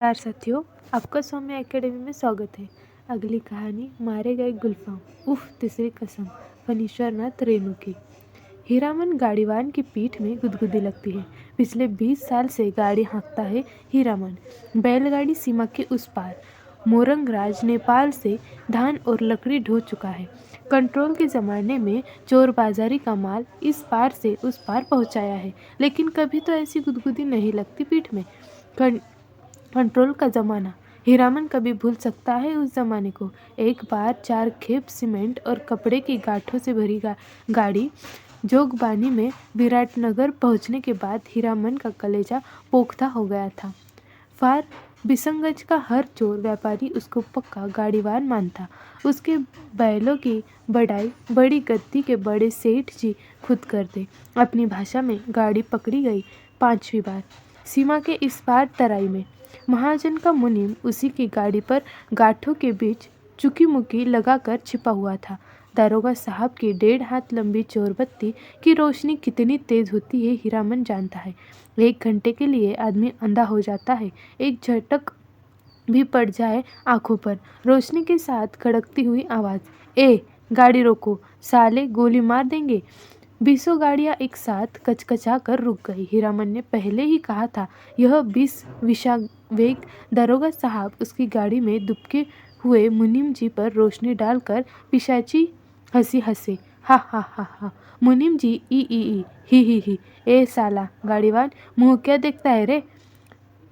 नमस्कार साथियों, आपका सौम्य एकेडमी में स्वागत है। अगली कहानी मारे गए गुलफाम उफ तीसरी कसम फणीश्वरनाथ रेणु की। हीरामन गाड़ीवान की पीठ में गुदगुदी लगती है। पिछले 20 साल से गाड़ी हाँकता है हीरामन। बैलगाड़ी सीमा के उस पार मोरंगराज नेपाल से धान और लकड़ी ढो चुका है। कंट्रोल के ज़माने में चोर बाजारी का माल इस पार से उस पार पहुंचाया है, लेकिन कभी तो ऐसी गुदगुदी नहीं लगती पीठ में। कंट्रोल का ज़माना, हीरामन कभी भूल सकता है उस ज़माने को। एक बार 4 खेप सीमेंट और कपड़े की गांठों से भरी गाड़ी जोगबानी में विराटनगर पहुंचने के बाद हीरामन का कलेजा पोख्ता हो गया था। फार बिसंगज का हर चोर व्यापारी उसको पक्का गाड़ीवान मानता। उसके बैलों की बढ़ाई बड़ी गद्दी के बड़े सेठ जी खुद करते। अपनी भाषा में गाड़ी पकड़ी गई 5वीं बार सीमा के इस पार तराई में। महाजन का मुनीम उसी की गाड़ी पर गांठों के बीच चुकी मुकी लगाकर छिपा हुआ था। दारोगा साहब की 1.5 हाथ लंबी चोरबत्ती की रोशनी कितनी तेज होती है हीरामन जानता है। 1 घंटे के लिए आदमी अंधा हो जाता है। एक झटक भी पड़ जाए आंखों पर। रोशनी के साथ खड़कती हुई आवाज़, ए गाड़ी रोको, साले गोली मार देंगे। 20 गाड़ियां एक साथ कचकचा कर रुक गई। हीरामन ने पहले ही कहा था, यह 20 विषावेग। दारोगा साहब उसकी गाड़ी में दुबके हुए मुनीम जी पर रोशनी डालकर पिशाची हंसी हंसे। हा हा हा हा। मुनीम जी ई ही। ए साला गाड़ीवान, मुंह क्या देखता है रे?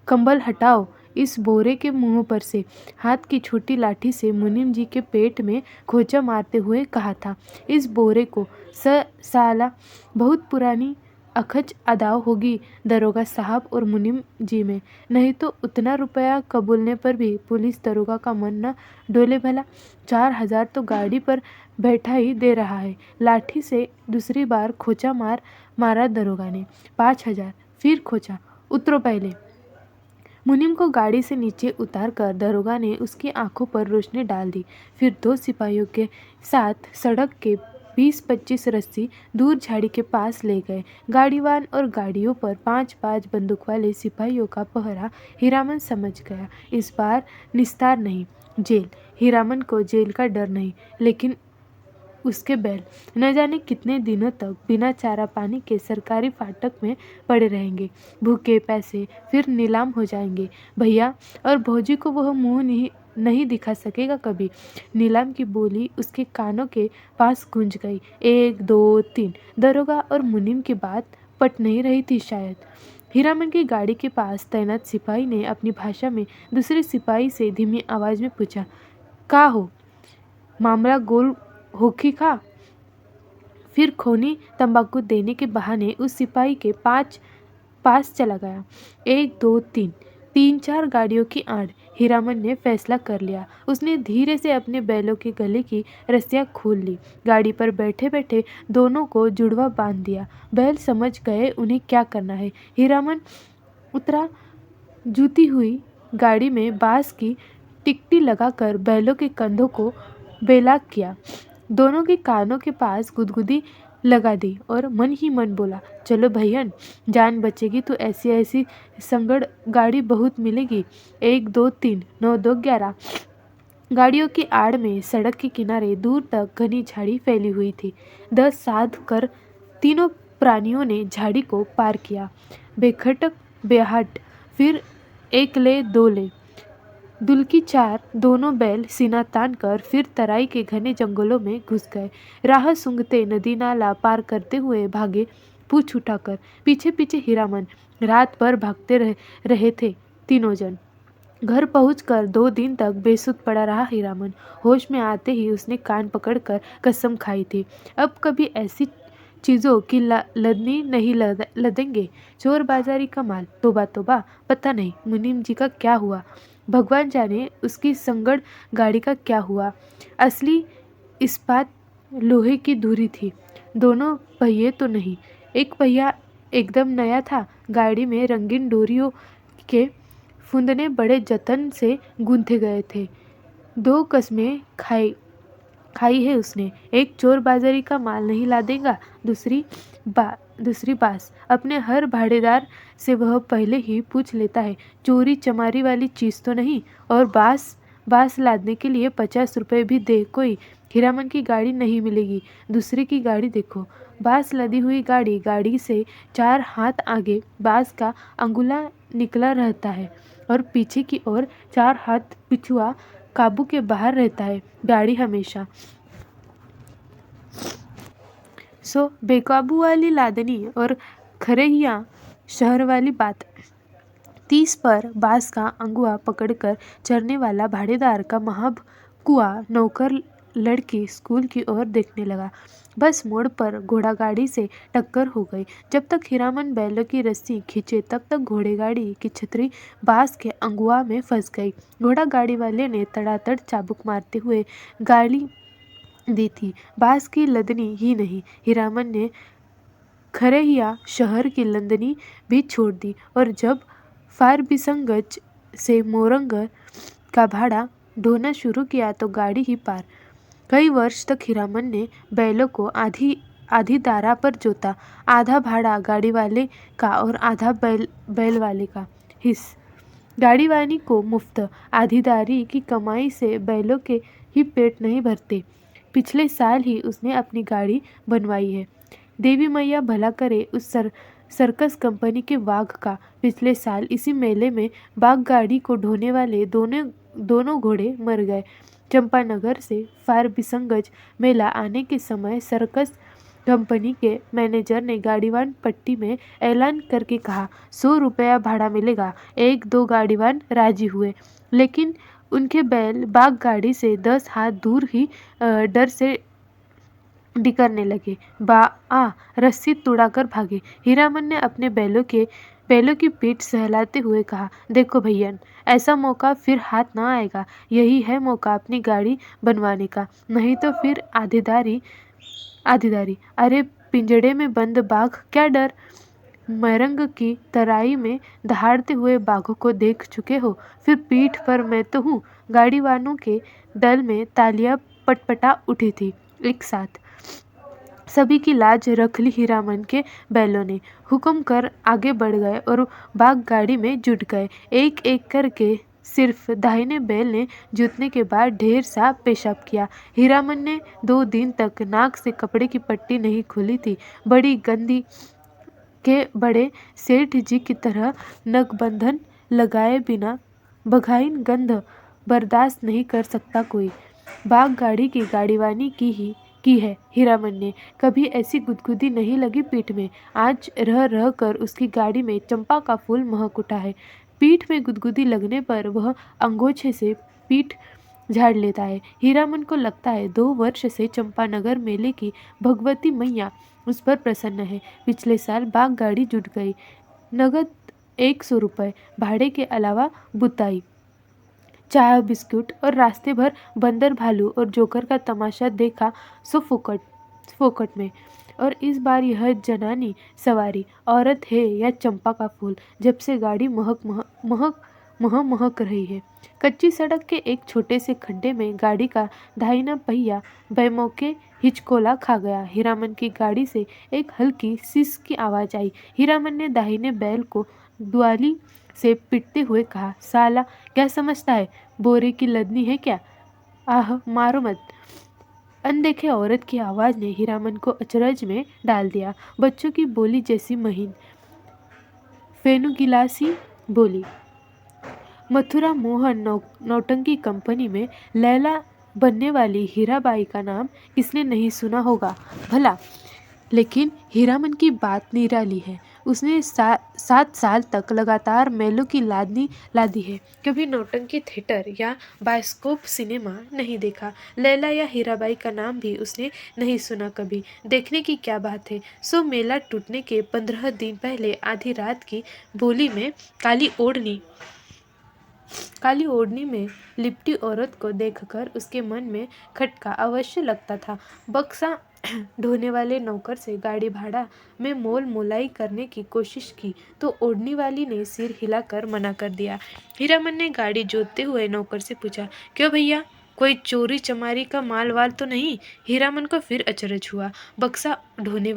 कंबल हटाओ इस बोरे के मुंह पर से। हाथ की छोटी लाठी से मुनीम जी के पेट में खोचा मारते हुए कहा था, इस बोरे को साला बहुत पुरानी अखच अदाव होगी दरोगा साहब और मुनीम जी में। नहीं तो उतना रुपया कबूलने पर भी पुलिस दरोगा का मन न डोले भला। 4000 तो गाड़ी पर बैठा ही दे रहा है। लाठी से दूसरी बार खोचा मारा दरोगा ने। 5000 फिर खोचा। उतरो पहले। मुनीम को गाड़ी से नीचे उतार कर दरोगा ने उसकी आंखों पर रोशनी डाल दी। फिर 2 सिपाहियों के साथ सड़क के 20-25 रस्सी दूर झाड़ी के पास ले गए। गाड़ीवान और गाड़ियों पर 5-5 बंदूक वाले सिपाहियों का पहरा हीरामन समझ गया। इस बार निस्तार नहीं, जेल। हीरामन को जेल का डर नहीं, लेकिन उसके बैल न जाने कितने दिनों तक बिना चारा पानी के सरकारी फाटक में पड़े रहेंगे। भूखे पैसे फिर नीलाम हो जाएंगे। भैया और भौजी को वह मुंह नहीं दिखा सकेगा कभी। नीलाम की बोली उसके कानों के पास गूंज गई। 1 2 3। दरोगा और मुनीम की बात पट नहीं रही थी शायद। हीरामन की गाड़ी के पास तैनात सिपाही ने अपनी भाषा में दूसरे सिपाही से धीमी आवाज में पूछा, का हो मामला गोल होखी खा? फिर खोनी तंबाकू देने के बहाने उस सिपाही के पास चला गया। 1 2 3। 3-4 गाड़ियों की आड़ हीरामन ने फैसला कर लिया। उसने धीरे से अपने बैलों के गले की रस्सियां खोल ली। गाड़ी पर बैठे बैठे दोनों को जुड़वा बांध दिया। बैल समझ गए उन्हें क्या करना है। हीरामन उतरा। जूती हुई गाड़ी में बांस की टिकटी लगाकर बैलों के कंधों को बेलाक किया। दोनों के कानों के पास गुदगुदी लगा दी और मन ही मन बोला, चलो भैयन, जान बचेगी तो ऐसी ऐसी संगड़ गाड़ी बहुत मिलेगी। 1 2 3 9 2 11। गाड़ियों की आड़ में सड़क के किनारे दूर तक घनी झाड़ी फैली हुई थी। 10 साध कर तीनों प्राणियों ने झाड़ी को पार किया। बेखटक बेहट। फिर 1 ले 2 ले। दुल्की 4 दोनों बैल सीना तान कर फिर तराई के घने जंगलों में घुस गए। राह सूंघते नदी नाला पार करते हुए भागे पूछ उठाकर। पीछे पीछे हीरामन। रात भर भागते रहे थे तीनों जन। घर पहुंचकर 2 दिन तक बेसुध पड़ा रहा हीरामन। होश में आते ही उसने कान पकड़कर कसम खाई थी, अब कभी ऐसी चीज़ों की लदनी नहीं लदेंगे। चोर बाजारी का माल, तोबा तोबा। पता नहीं मुनीम जी का क्या हुआ, भगवान जाने उसकी संगड़ गाड़ी का क्या हुआ। असली इस्पात लोहे की धुरी थी। दोनों पहिए तो नहीं, एक पहिया एकदम नया था। गाड़ी में रंगीन डोरियों के फुंदने बड़े जतन से गूंथे गए थे। 2 कस्में खाई है उसने। एक चोर बाजारी का माल नहीं लादेगा, दूसरी दूसरी बास। अपने हर भाड़ेदार से वह पहले ही पूछ लेता है, चोरी चमारी वाली चीज़ तो नहीं, और बास बास लादने के लिए 50 रुपये भी दे कोई। हीरामन की गाड़ी नहीं मिलेगी, दूसरे की गाड़ी देखो। बास लदी हुई गाड़ी से 4 हाथ आगे बास का अंगुला निकला रहता है और पीछे की ओर 4 हाथ पिछुआ काबू के बाहर रहता है। गाड़ी हमेशा बेकाबू वाली लादनी और खरेहिया शहर वाली बात। 30 पर बास का अंगुआ पकड़कर चढ़ने वाला भाड़ेदार का महब कुआ नौकर लड़की स्कूल की ओर देखने लगा। बस मोड़ पर घोड़ा गाड़ी से टक्कर हो गई। जब तक हीरामन बैलों की रस्सी खींचे तब तक घोड़े गाड़ी की छतरी बास के अंगुआ में फंस गई। घोड़ा गाड़ी वाले ने तड़ातड़ चाबुक मारते हुए गाड़ी दी थी। बास की लदनी ही नहीं, हीरामन ने खरेहिया शहर की लंदनी भी छोड़ दी, और जब फारबिसगंज से मोरंगर का भाड़ा ढोना शुरू किया तो गाड़ी ही पार। कई वर्ष तक हीरामन ने बैलों को आधी दारा पर जोता। आधा भाड़ा गाड़ी वाले का और आधा बैल वाले का। हिस गाड़ी वाली को मुफ्त आधीदारी की कमाई से बैलों के ही पेट नहीं भरते। पिछले साल ही उसने अपनी गाड़ी बनवाई है। देवी मैया भला करे उस सर्कस कंपनी के वाघ का। पिछले साल इसी मेले में बाघ गाड़ी को ढोने वाले दोनों घोड़े मर गए। चंपानगर से फारबिसगंज मेला आने के समय सर्कस कंपनी के मैनेजर ने गाड़ीवान पट्टी में ऐलान करके कहा, 100 रुपया भाड़ा मिलेगा। 1-2 गाड़ीवान राजी हुए, लेकिन उनके बैल बाघ गाड़ी से 10 हाथ दूर ही डर से डिकरने लगे। रस्सी तुड़ाकर भागे। हीरामन ने अपने बैलों की पीठ सहलाते हुए कहा, देखो भैयन, ऐसा मौका फिर हाथ ना आएगा। यही है मौका अपनी गाड़ी बनवाने का, नहीं तो फिर आधीदारी। अरे पिंजड़े में बंद बाघ क्या डर। मरंग की तराई में दहाड़ते हुए बाघों को देख चुके हो, फिर पीठ पर मैं तो हूँ। गाड़ी वालों के दल में तालियां पटपटा उठी थी एक साथ। सभी की लाज रख ली हीरामन के बैलों ने। हुक्म कर आगे बढ़ गए और बाघ गाड़ी में जुट गए। एक एक करके सिर्फ दाहिने बैल ने जुतने के बाद ढेर सा पेशाब किया। हीरामन ने 2 दिन तक नाक से कपड़े की पट्टी नहीं खोली थी। बड़ी गंदी के बड़े सेठ जी की तरह नकबंधन लगाए बिना बघाइन गंध बर्दाश्त नहीं कर सकता कोई। बाघ गाड़ी की गाड़ीवानी की है हीरामन ने। कभी ऐसी गुदगुदी नहीं लगी पीठ में। आज रह रह कर उसकी गाड़ी में चंपा का फूल महक उठा है। पीठ में गुदगुदी लगने पर वह अंगोछे से पीठ झाड़ लेता है। हीरामन को लगता है 2 वर्ष से चंपानगर मेले की भगवती मैया उस पर प्रसन्न है। पिछले साल बाघ गाड़ी जुट गई। नगद 100 रुपये भाड़े के अलावा बुताई, चाय बिस्कुट और रास्ते भर बंदर भालू और जोकर का तमाशा देखा सो फोकट में। और इस बार यह जनानी सवारी औरत है या चंपा का फूल, जब से गाड़ी महक रही है। कच्ची सड़क के एक छोटे से खड्डे में गाड़ी का दाहिना पहिया बेमौके हिचकोला खा गया। हीरामन की गाड़ी से एक हल्की सिस की आवाज़ आई। हीरामन ने दाहिने बैल को दुआली से पिटते हुए कहा, साला क्या समझता है, बोरे की लदनी है क्या? आह, मारो मत। अनदेखे औरत की आवाज़ ने हीरामन को अचरज में डाल दिया। बच्चों की बोली जैसी महीन फेनुगिलासी बोली। मथुरा मोहन नौटंकी कंपनी में लैला बनने वाली हीराबाई का नाम किसने नहीं सुना होगा भला। लेकिन हीरामन की बात निराली है। उसने 7 साल तक लगातार मेलों की लादनी लादी है। कभी नौटंकी थिएटर या बायोस्कोप सिनेमा नहीं देखा। लैला या हीराबाई का नाम भी उसने नहीं सुना कभी। देखने की क्या बात है। सो मेला टूटने के 15 दिन पहले आधी रात की बोली में काली ओढ़नी में लिपटी औरत को देखकर उसके मन में खटका अवश्य लगता था। बक्सा ढोने वाले नौकर से गाड़ी भाड़ा में मोल मोलाई करने की कोशिश की तो ओढ़नी वाली ने सिर हिलाकर मना कर दिया। हीरामन ने गाड़ी जोतते हुए नौकर से पूछा, क्यों भैया, कोई चोरी चमारी का माल वाल तो नहीं? हीरामन को फिर अचरज हुआ। बक्सा ढोने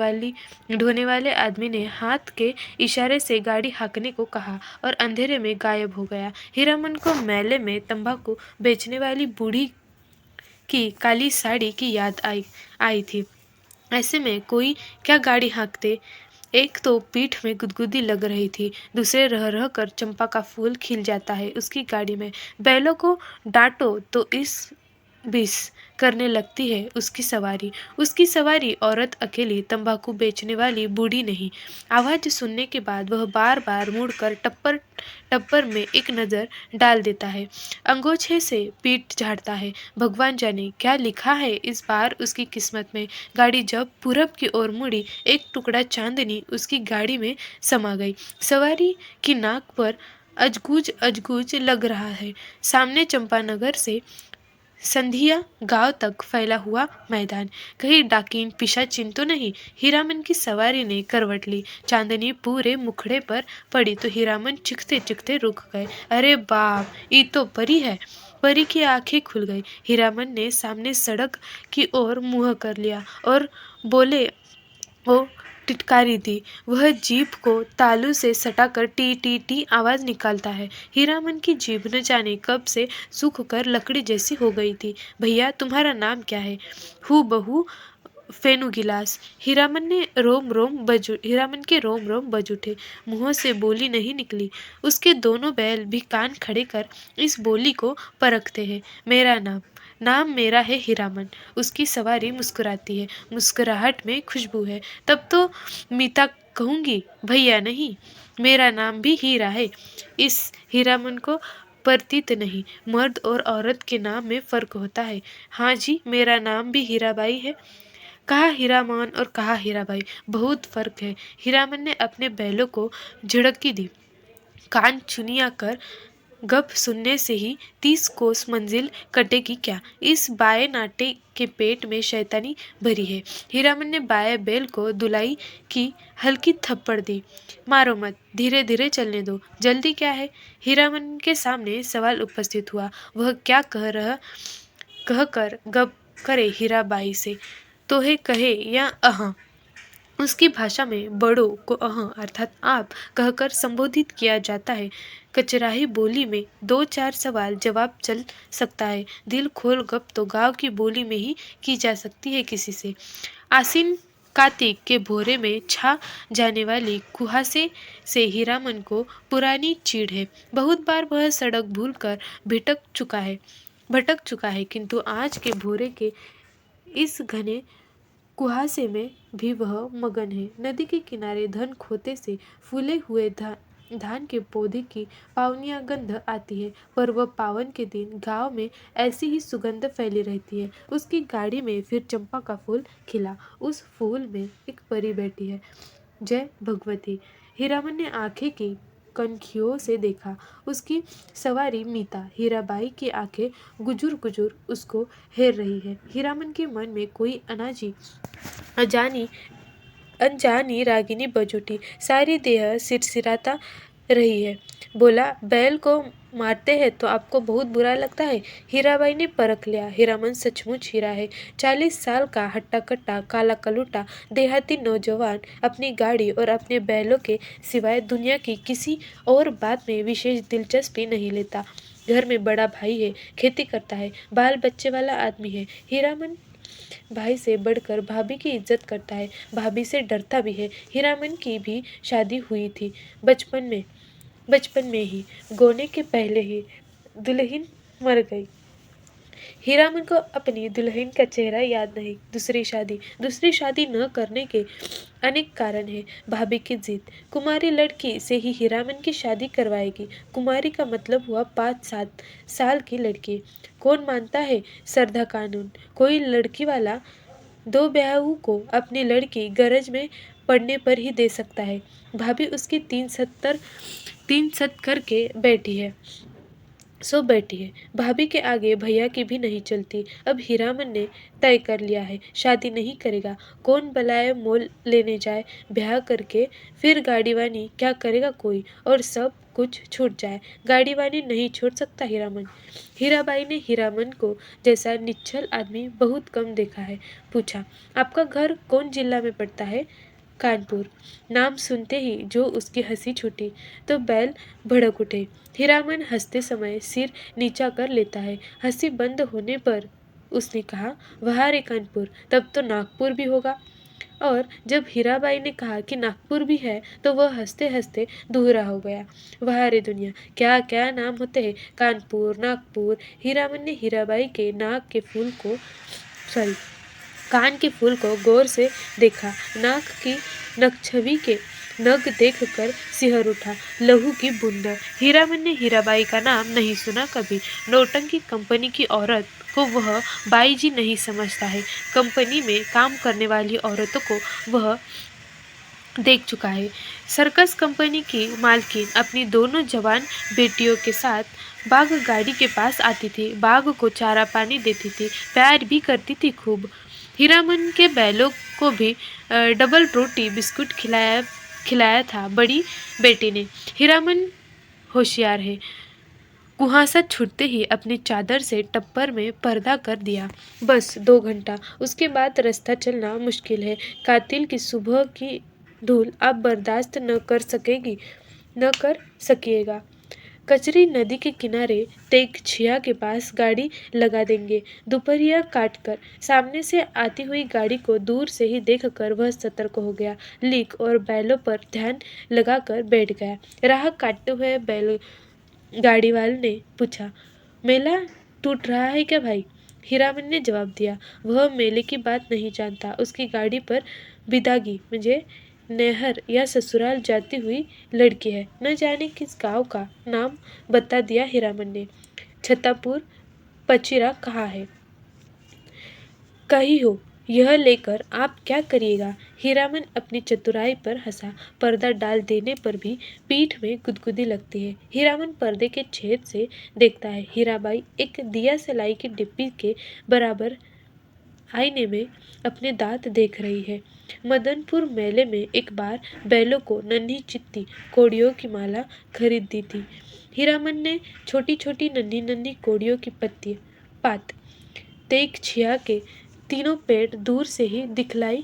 वाले आदमी ने हाथ के इशारे से गाड़ी हाँकने को कहा और अंधेरे में गायब हो गया। हीरामन को मेले में तंबाकू बेचने वाली बूढ़ी की काली साड़ी की याद आई थी। ऐसे में कोई क्या गाड़ी हाँकते? एक तो पीठ में गुदगुदी लग रही थी, दूसरे रह रह कर चंपा का फूल खिल जाता है उसकी गाड़ी में। बैलों को डांटो तो इस बिस करने लगती है उसकी सवारी औरत अकेली तंबाकू बेचने वाली बूढ़ी नहीं। आवाज सुनने के बाद वह बार बार मुड़कर टप्पर टप्पर में एक नज़र डाल देता है, अंगोछे से पीठ झाड़ता है। भगवान जाने क्या लिखा है इस बार उसकी किस्मत में। गाड़ी जब पूरब की ओर मुड़ी, एक टुकड़ा चांदनी उसकी गाड़ी में समा गई। सवारी की नाक पर अजगुज अजगुज लग रहा है। सामने चंपानगर से संधिया गांव तक फैला हुआ मैदान। कहीं डाकिन पिशाचिन तो नहीं? हीरामन की सवारी ने करवट ली। चांदनी पूरे मुखड़े पर पड़ी तो हीरामन चिखते चिखते रुक गए। अरे बाप, ये तो परी है। परी की आंखें खुल गई। हीरामन ने सामने सड़क की ओर मुंह कर लिया और बोले वो टिटकारी दी। वह जीभ को तालू से सटाकर टी टी टी आवाज निकालता है। हीरामन की जीभ न जाने कब से सूख कर लकड़ी जैसी हो गई थी। भैया, तुम्हारा नाम क्या है? हूँ बहू फेनू गिलास। हीरामन के रोम रोम बज उठे। मुंह से बोली नहीं निकली। उसके दोनों बैल भी कान खड़े कर इस बोली को परखते हैं। मेरा नाम मेरा है हीरामन। उसकी सवारी मुस्कुराती है, मुस्कुराहट में खुशबू है। तब तो मीता कहूंगी, भैया नहीं, मेरा नाम भी हीरा है। इस हीरामन को प्रतीत नहीं, मर्द और औरत के नाम में फर्क होता है। हाँ जी, मेरा नाम भी हीराबाई है। कहा हीरामन और कहा हीराबाई, बहुत फर्क है। हीरामन ने अपने बैलों को झिड़की दी। कान चुनिया कर गप सुनने से ही 30 कोस मंजिल कटेगी क्या? इस बाएं नाटे के पेट में शैतानी भरी है। हीरामन ने बाएं बैल को दुलाई की हल्की थप्पड़ दी। मारो मत, धीरे धीरे चलने दो, जल्दी क्या है? हीरामन के सामने सवाल उपस्थित हुआ। वह क्या कह कर गप करे हीराबाई से? तोहे कहे या अहाँ? उसकी भाषा में बड़ों को अर्थात आप कहकर संबोधित किया जाता है। कचराही बोली में 2-4 सवाल जवाब चल सकता है। दिल खोल गप तो गांव की बोली में ही की जा सकती है किसी से। आसीन कार्तिक के भोरे में छा जाने वाली कुहासे से हीरामन को पुरानी चीड़ है। बहुत बार वह सड़क भूलकर भटक चुका है, किंतु आज के भोरे के इस घने कुहासे में भी वह मगन है। नदी के किनारे धन खोते से फूले हुए धान के पौधे की पावनियां गंध आती है, पर वह पावन के दिन गांव में ऐसी ही सुगंध फैली रहती है। उसकी गाड़ी में फिर चंपा का फूल खिला। उस फूल में एक परी बैठी है। जय भगवती। हीरामन ने आंखें की कनखियों से देखा। उसकी सवारी मीता हीराबाई की आंखें गुजुर गुजुर उसको हेर रही है। हीरामन के मन में कोई अनजानी रागिनी बज उठी। सारी देह सिरसिराता रही है। बोला, बैल को मारते हैं तो आपको बहुत बुरा लगता है? हीराबाई ने परख लिया। हीरामन सचमुच हीरा है। 40 साल का हट्टा कट्टा काला कलूटा देहाती नौजवान अपनी गाड़ी और अपने बैलों के सिवाय दुनिया की किसी और बात में विशेष दिलचस्पी नहीं लेता। घर में बड़ा भाई है, खेती करता है, बाल बच्चे वाला आदमी है। हीरामन भाई से बढ़कर भाभी की इज्जत करता है, भाभी से डरता भी है। हीरामन की भी शादी हुई थी बचपन में ही, गोने के पहले ही दुल्हन मर गई। हीरामन को अपनी दुल्हन का चेहरा याद नहीं। दूसरी शादी न करने के अनेक कारण है। भाभी की जिद, कुमारी लड़की से ही हीरामन की शादी करवाएगी। कुमारी का मतलब हुआ 5-7 साल की लड़की। कौन मानता है श्रद्धा कानून? कोई लड़की वाला 2 ब्याहू को अपनी लड़की गरज में पड़ने पर ही दे सकता है। भाभी उसकी 3 सत करके बैठी है। भाभी के आगे भैया की भी नहीं चलती। अब हीरामन ने तय कर लिया है, शादी नहीं करेगा। कौन बलाए मोल लेने जाए ब्याह करके, फिर गाड़ी वानी क्या करेगा कोई? और सब कुछ छूट जाए। गाड़ीवानी नहीं छोड़ सकता हीरामन। हीराबाई ने हीरामन को जैसा निश्चल आदमी बहुत कम देखा है। पूछा, आपका घर कौन जिला में पड़ता है? कानपुर। नाम सुनते ही जो उसकी हंसी छूटी तो बैल भड़क उठे। हीरामन हंसते समय सिर नीचा कर लेता है। हंसी बंद होने पर उसने कहा, वाह रे कानपुर, तब तो नागपुर भी होगा। और जब हीराबाई ने कहा कि नागपुर भी है तो वह हंसते हंसते दूहरा हो गया। वाह रे दुनिया, क्या क्या नाम होते हैं, कानपुर, नागपुर। हीरामन ने हीराबाई के नाक के फूल को सॉरी कान के फूल को गौर से देखा। नाक की नकछवी के नग देखकर सिहर उठा। लहू की बूंद। हीरामन ने हीराबाई का नाम नहीं सुना कभी। नौटंकी कंपनी की औरत को वह बाई जी नहीं समझता है। कंपनी में काम करने वाली औरतों को वह देख चुका है। सर्कस कंपनी की मालकिन अपनी दोनों जवान बेटियों के साथ बाघ गाड़ी के पास आती थी। बाघ को चारा पानी देती थी, प्यार भी करती थी खूब। हीरामन के बैलों को भी डबल रोटी बिस्कुट खिलाया था बड़ी बेटी ने। हीरामन होशियार है। कुहासा छूटते ही अपनी चादर से टप्पर में पर्दा कर दिया। बस 2 घंटा, उसके बाद रास्ता चलना मुश्किल है। कातिल की सुबह की धूल आप बर्दाश्त न कर सकिएगा। कचरी नदी के किनारे तेगछिया के पास गाड़ी लगा देंगे। दोपहरिया काट कर सामने से आती हुई गाड़ी को दूर से ही देखकर वह सतर्क हो गया। लीक और बैलों पर ध्यान लगाकर बैठ गया। राह काटते हुए बैल गाड़ी वाले ने पूछा, मेला टूट रहा है क्या भाई? हीरामन ने जवाब दिया, वह मेले की बात नहीं जानता। उसकी गाड़ी पर बिदागी मुझे नहर या ससुराल जाती हुई लड़की है। न जाने किस गांव का नाम बता दिया हीरामन ने। छतापुर पचिरा कहाँ है? कही हो। यह लेकर आप क्या करिएगा? हीरामन अपनी चतुराई पर हंसा। पर्दा डाल देने पर भी पीठ में गुदगुदी लगती है। हीरामन पर्दे के छेद से देखता है। हीराबाई एक दिया सलाई की डिब्बी के बराबर आईने में अपने दांत देख रही है। मदनपुर मेले में एक बार बैलों को नन्ही चित्ती कोड़ियों की माला खरीद दी थी। हीरामन ने छोटी छोटी नन्ही नन्ही कोड़ियों की पात तेगछिया के तीनों पेड़ दूर से ही दिखलाई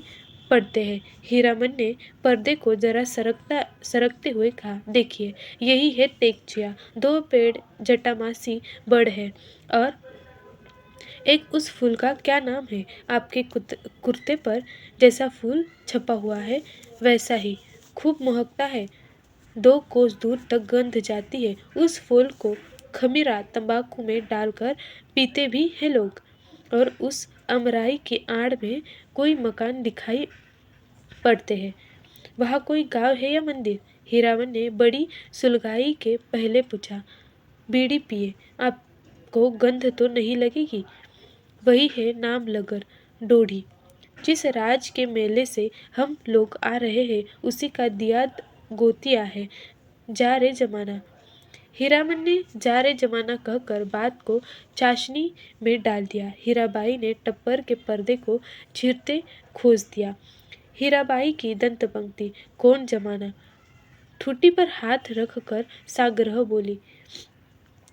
पड़ते हैं। हीरामन ने पर्दे को जरा सरकते हुए कहा, देखिए, यही है तेगछिया। 2 पेड़ जटामासी बड़ है और एक उस फूल का क्या नाम है? आपके कुर्ते पर जैसा फूल छपा हुआ है वैसा ही। खूब महकता है। 2 कोस दूर तक गंध जाती है। उस फूल को खमीरा तंबाकू में डालकर पीते भी हैं लोग। और उस अमराई की आड़ में कोई मकान दिखाई पड़ते हैं। वहाँ कोई गांव है या मंदिर? हीरामन ने बड़ी सुलगाई के पहले पूछा। बीड़ी पिए, आपको गंध तो नहीं लगेगी? वही है नाम लगर डोढ़ी। जिस राज के मेले से हम लोग आ रहे हैं उसी का दिया गोतिया है। जा रे जमाना। हीरामन ने जा रे जमाना कहकर बात को चाशनी में डाल दिया। हीराबाई ने टप्पर के पर्दे को चीरते खोज दिया। हीराबाई की दंत पंक्ति, कौन जमाना? ठूटी पर हाथ रखकर साग्रह बोली,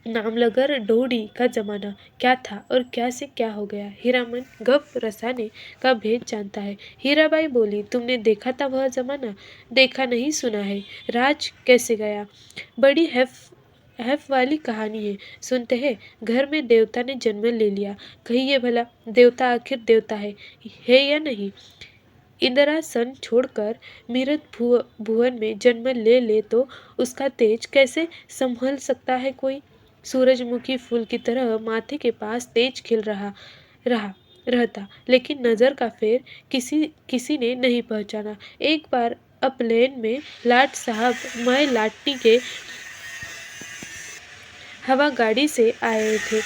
नामलगर डोडी का जमाना क्या था और क्या से क्या हो गया? हीरामन गप रसाने का भेद जानता है। हीराबाई बोली, तुमने देखा था वह जमाना? देखा नहीं, सुना है। राज कैसे गया? बड़ी हैफ वाली कहानी है। सुनते हैं, घर में देवता ने जन्म ले लिया। कहिए भला, देवता आखिर देवता है या नहीं? इंद्रासन छोड़कर मृत भुवन में जन्म ले तो उसका तेज कैसे संभल सकता है कोई? सूरजमुखी फूल की तरह माथे के पास तेज खिल रहता, लेकिन नजर का फेर किसी ने नहीं पहचाना। एक बार अपलेन में लाट साहब मैं लाटनी के हवा गाड़ी से आए थे।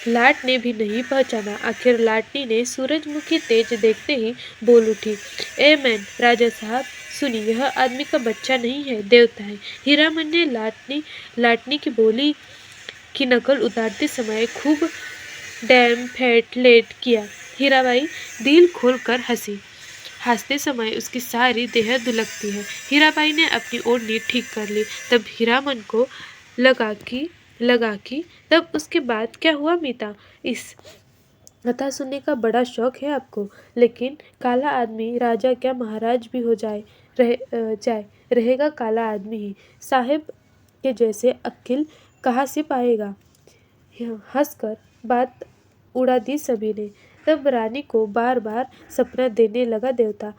लाट ने भी नहीं पहचाना। आखिर लाटनी ने सूरजमुखी तेज देखते ही बोल उठी, ए मैन राजा साहब, सुनी, यह आदमी का बच्चा नहीं है, देवता है। हीरामन ने लाटनी की बोली की नकल उतारते समय खूब डैम फेट लेट किया। हीराबाई दिल खोल कर हंसी। हंसते समय उसकी सारी देह दुलकती है। हीराबाई ने अपनी ओढ़नी ठीक कर ली। तब हीरामन को लगा कि तब उसके बाद क्या हुआ मीता? इस कथा सुनने का बड़ा शौक है आपको। लेकिन काला आदमी राजा क्या महाराज भी हो जाए रहेगा काला आदमी ही। साहेब के जैसे अक्ल कहाँ से पाएगा? हंसकर बात उड़ा दी सभी ने। तब रानी को बार बार सपना देने लगा देवता।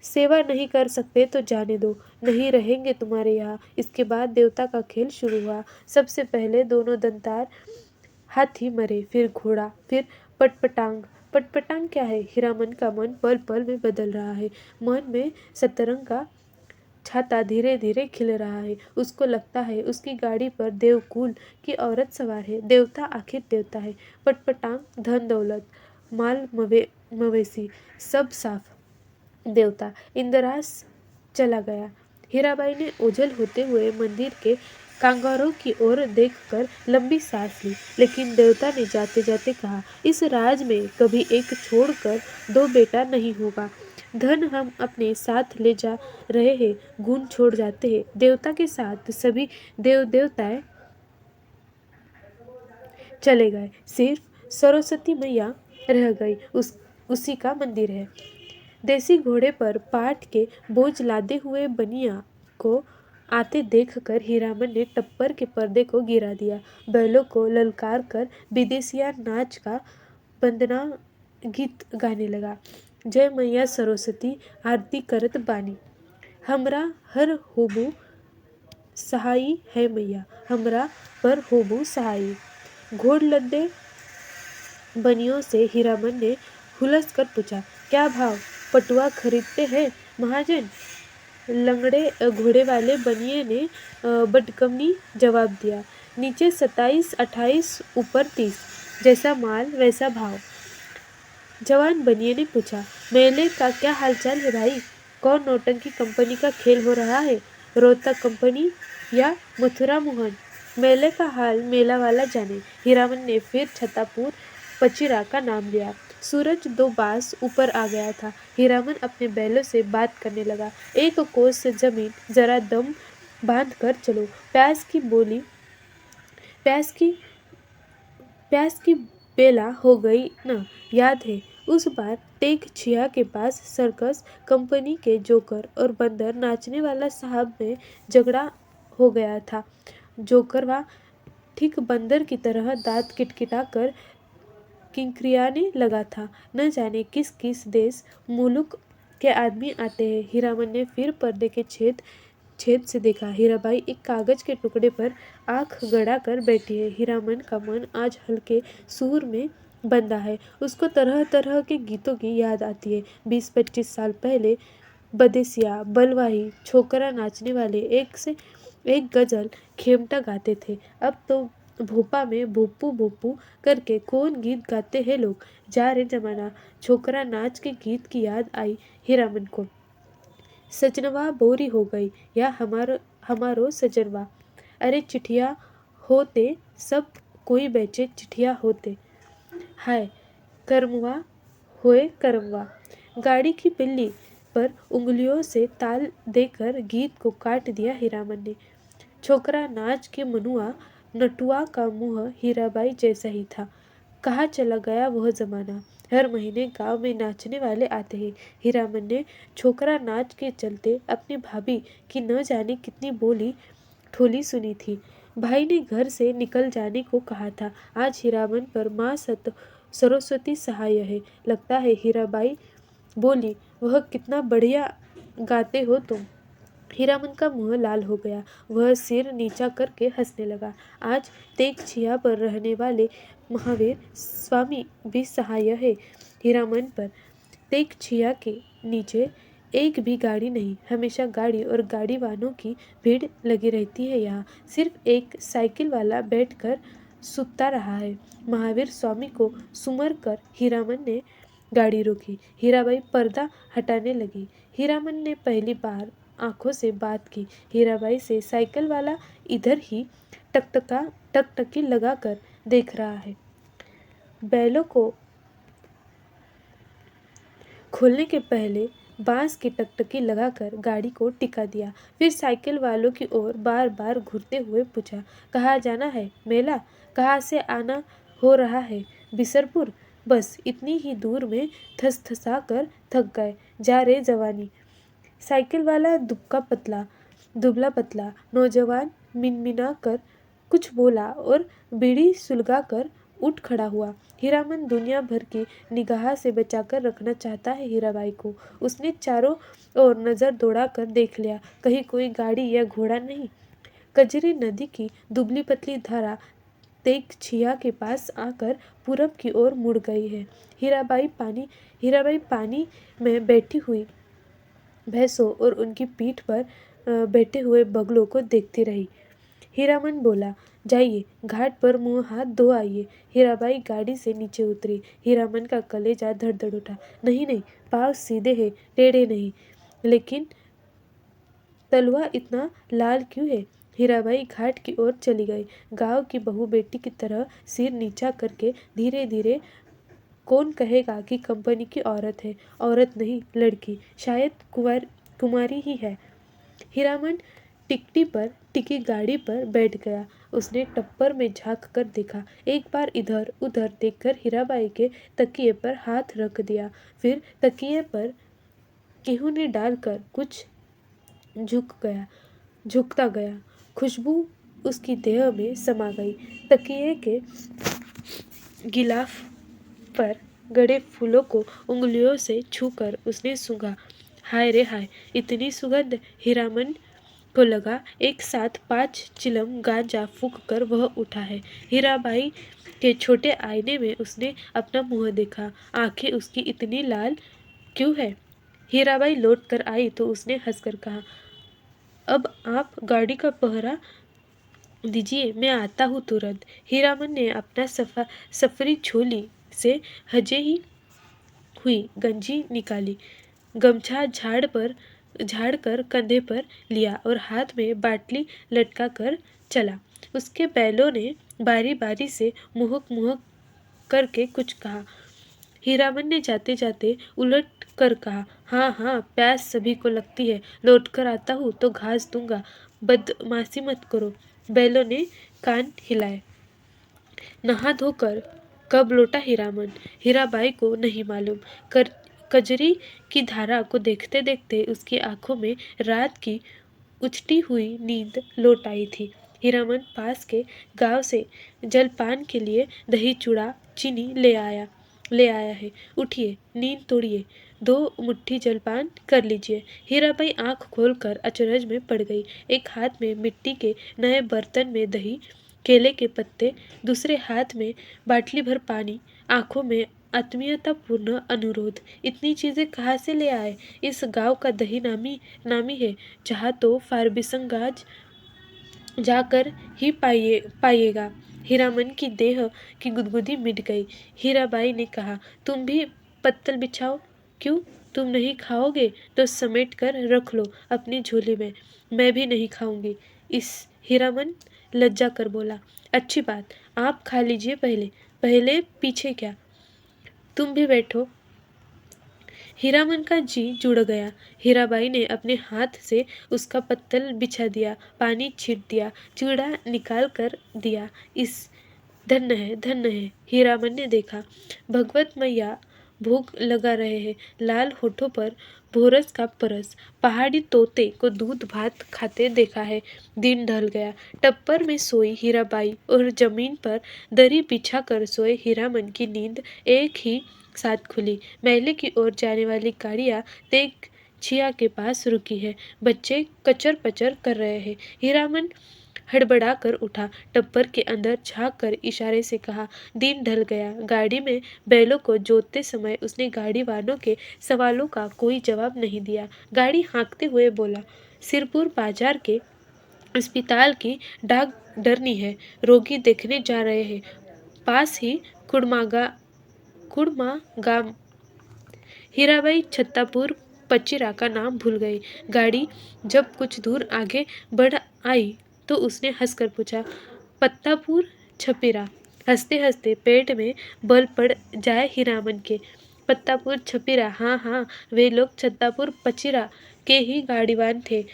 सेवा नहीं कर सकते तो जाने दो, नहीं रहेंगे तुम्हारे यहाँ। इसके बाद देवता का खेल शुरू हुआ। सबसे पहले दोनों दंतार हाथी मरे, फिर घोड़ा, फिर पटपटांग। पटपटांग क्या है? हीरामन का मन पल पल में बदल रहा है। मन में सतरंग का छाता धीरे धीरे खिल रहा है। उसको लगता है उसकी गाड़ी पर देवकुल की औरत सवार है। देवता आखिर देवता है। पटपटांग धन दौलत, माल मवेशी सब साफ। देवता इंद्रास चला गया। हीराबाई ने ओझल होते हुए मंदिर के कांगारों की ओर देखकर लंबी सांस ली। लेकिन देवता ने जाते जाते कहा, इस राज में कभी एक छोड़कर दो बेटा नहीं होगा। धन हम अपने साथ ले जा रहे हैं, गुण छोड़ जाते हैं। देवता के साथ सभी देवताएं चले गए, सिर्फ सरस्वती मैया रह गई। उसी का मंदिर है। देसी घोड़े पर पाट के बोझ लादे हुए बनिया को आते देखकर हीरामन ने टप्पर के पर्दे को गिरा दिया। बैलों को ललकार कर विदेशिया नाच का वंदना गीत गाने लगा। जय मैया सरस्वती आरती करत बानी, हमरा हर होबू सहाई है मैया, हमरा पर होबू सहाई। घोड़ लद्दे बनियों से हीरामन ने हुलस कर पूछा, क्या भाव पटुआ खरीदते हैं महाजन? लंगड़े घोड़े वाले बनिए ने बटकमनी जवाब दिया, नीचे 27, 28, ऊपर 30, जैसा माल वैसा भाव। जवान बनिए ने पूछा, मेले का क्या हालचाल है भाई? कौन नौटंकी कंपनी का खेल हो रहा है? रोहतक कंपनी या मथुरा मोहन? मेले का हाल मेला वाला जाने। हीरामन ने फिर छतापुर पचिरा का नाम लिया। सूरज 2 बास ऊपर आ गया था। हीरामन अपने बैलों से बात करने लगा, एक कोस से जमीन जरा दम बांध कर चलो। प्यास की बेला हो गई न? याद है उस बार टेक छिया के पास सर्कस कंपनी के जोकर और बंदर नाचने वाला साहब में झगड़ा हो गया था। जोकरवा ठीक बंदर की तरह दांत किटकिटा कर किंक्रियाने लगा था। न जाने किस किस देश मुलुक के आदमी आते हैं। हीरामन ने फिर पर्दे के छेद से देखा। हीराबाई एक कागज के टुकड़े पर आंख गड़ा कर बैठी है। हीरामन का मन आज हल्के सूर में बंधा है। उसको तरह तरह के गीतों की याद आती है। 20-25 साल पहले बदेसिया, बलवाही, छोकरा नाचने वाले एक से एक गजल खेमटा गाते थे। अब तो भोपा में भोपू भोपू करके कौन गीत गाते हैं लोग। जा रे जमाना। छोकरा नाच के गीत की याद आई हीरामन को। सजनवा बोरी हो गई या हमारो सजनवा। अरे चिठिया होते सब कोई बेचे चिठिया होते। हाय करमवा होए करमवा। गाड़ी की बिल्ली पर उंगलियों से ताल देकर गीत को काट दिया हीरामन ने। छोकरा नाच के मनुआ नटुआ का मुंह हीराबाई जैसा ही था। कहाँ चला गया वह जमाना? हर महीने गांव में नाचने वाले आते हैं। हीरामन ने छोकरा नाच के चलते अपनी भाभी की न जाने कितनी बोली ठोली सुनी थी। भाई ने घर से निकल जाने को कहा था। आज हीरामन पर माँ सरस्वती सहाय है। लगता है हीराबाई बोली, वह कितना बढ़िया गाते हो तुम। हीरामन का मुंह लाल हो गया। वह सिर नीचा करके हंसने लगा। आज तेग छिया पर रहने वाले महावीर स्वामी भी सहाय है हीरामन पर। तेग छिया के नीचे एक भी गाड़ी नहीं। हमेशा गाड़ी और गाड़ी वालों की भीड़ लगी रहती है यहाँ। सिर्फ एक साइकिल वाला बैठकर सुता रहा है। महावीर स्वामी को सुमर कर हीरामन ने गाड़ी रोकी। हीराबाई पर्दा हटाने लगी। हीरामन ने पहली बार आंखों से बात की। हीराबाई से साइकिल वाला इधर ही टकटकी लगाकर देख रहा है। बैलों को खोलने के पहले बांस की टकटकी लगाकर गाड़ी को टिका दिया। फिर साइकिल वालों की ओर बार बार घूरते हुए पूछा, कहाँ जाना है? मेला? कहाँ से आना हो रहा है? बिसरपुर? बस इतनी ही दूर में थसथसा कर थक गए। जा रे जवानी। साइकिल वाला दुबला पतला नौजवान मिनमिना कर कुछ बोला और बीड़ी सुलगा कर उठ खड़ा हुआ। हीरामन दुनिया भर की निगाह से बचाकर रखना चाहता है हीराबाई को। उसने चारों ओर नजर दौड़ाकर देख लिया, कहीं कोई गाड़ी या घोड़ा नहीं। कजरी नदी की दुबली पतली धारा तेगछिया के पास आकर पूरब की ओर मुड़ गई है। हीराबाई पानी में बैठी हुई भैंसों और उनकी पीठ पर बैठे हुए बगलों को देखती रही। हीरामन बोला, जाइए घाट पर मुंह हाथ धो आइए। हीराबाई गाड़ी से नीचे उतरी। हीरामन का कलेजा धड़-धड़ उठा। नहीं नहीं, पाँव सीधे हैं, टेढ़े नहीं। लेकिन तलवा इतना लाल क्यों है? हीराबाई घाट की ओर चली गई। गांव की बहू बेटी की तरह सिर नीचा करके धीरे धीरे, कौन कहेगा कि कंपनी की औरत है? औरत नहीं, लड़की, शायद कुमारी ही है। हीरामन टिकटी पर टिकी गाड़ी पर बैठ गया। उसने टप्पर में झांक कर देखा। एक बार इधर उधर देखकर हीराबाई के तकिए पर हाथ रख दिया। फिर तकिए पर गेहूं डालकर कुछ झुकता गया। खुशबू उसकी देह में समा गई। तकिए के गिलाफ पर गड़े फूलों को उंगलियों से छूकर उसने सूंघा। हाय रे हाय, इतनी सुगंध! हीरामन को लगा एक साथ 5 चिलम गांजा फूंक कर वह उठा है। हीराबाई के छोटे आईने में उसने अपना मुंह देखा। आंखें उसकी इतनी लाल क्यों है? हीराबाई लौट कर आई तो उसने हंसकर कहा, अब आप गाड़ी का पहरा दीजिए, मैं आता हूँ तुरंत। हीरामन ने अपना सफरी झोली से हजे ही हुई गंजी निकाली, गमछा झाड़ कर कंधे पर लिया और हाथ में बाटली लटका कर चला। उसके बैलों ने बारी बारी से मुहक करके कुछ कहा। हीरामन ने जाते जाते उलट कर कहा, हाँ हाँ, प्यास सभी को लगती है, लौट कर आता हूँ तो घास दूंगा, बदमाशी मत करो। बैलों ने कान हिलाए। नहा धोकर कब लौटा हीरामन? हीराबाई को नहीं मालूम। कजरी की धारा को देखते देखते उसकी आंखों में रात की उछटी हुई नींद लौट आई थी। हीरामन पास के गांव से जलपान के लिए दही चूड़ा चीनी ले आया है। उठिए, नींद तोड़िए, 2 मुट्ठी जलपान कर लीजिए। हीराबाई आंख खोलकर अचरज में पड़ गई। एक हाथ में मिट्टी के नए बर्तन में दही, केले के पत्ते, दूसरे हाथ में बाटली भर पानी, आंखों में आत्मीयतापूर्ण अनुरोध। इतनी चीजें कहाँ से ले आए? इस गांव का दही नामी है, जहाँ तो फारबिसंगाज जाकर ही पाइएगा। हीरामन की देह की गुदगुदी मिट गई। हीराबाई ने कहा, तुम भी पत्तल बिछाओ। क्यों? तुम नहीं खाओगे तो समेट कर रख लो अपनी झोली में। मैं भी नहीं खाऊंगी। इस हीरामन लज्जा कर बोला। अच्छी बात, आप खा लीजिए पहले पीछे क्या? तुम भी बैठो। हीरामन का जी जुड़ गया। हीराबाई ने अपने हाथ से उसका पत्तल बिछा दिया, पानी छीट दिया, चूड़ा निकाल कर दिया। इस धन्य है। हीरामन ने देखा, भगवत मैया भोग लगा रहे हैं। लाल होठों पर भोरस का परस। पहाड़ी तोते को दूध भात खाते देखा है। दिन ढल गया। टप्पर में सोई हीराबाई और जमीन पर दरी बिछा कर सोए हीरामन की नींद एक ही साथ खुली। मेले की ओर जाने वाली गाड़ियां तेगछिया के पास रुकी है। बच्चे कचर पचर कर रहे हैं। हीरामन हड़बड़ा कर उठा, टप्पर के अंदर झांक कर इशारे से कहा, दिन ढल गया। गाड़ी में बैलों को जोतते समय उसने गाड़ी वालों के सवालों का कोई जवाब नहीं दिया। गाड़ी हाँकते हुए बोला, सिरपुर बाजार के अस्पताल की डाक डरनी है, रोगी देखने जा रहे हैं। पास ही कुड़मा गांव। हीराबाई छत्तापुर पचिरा का नाम भूल गई। गाड़ी जब कुछ दूर आगे बढ़ आई तो उसने हंसकर पूछा, पत्तापुर छपीरा? हंसते हंसते पेट में बल पड़ जाए हीरामन के। पत्तापुर छपीरा, हाँ हाँ, वे लोग छत्तापुर पचिरा के ही गाड़ीवान थे।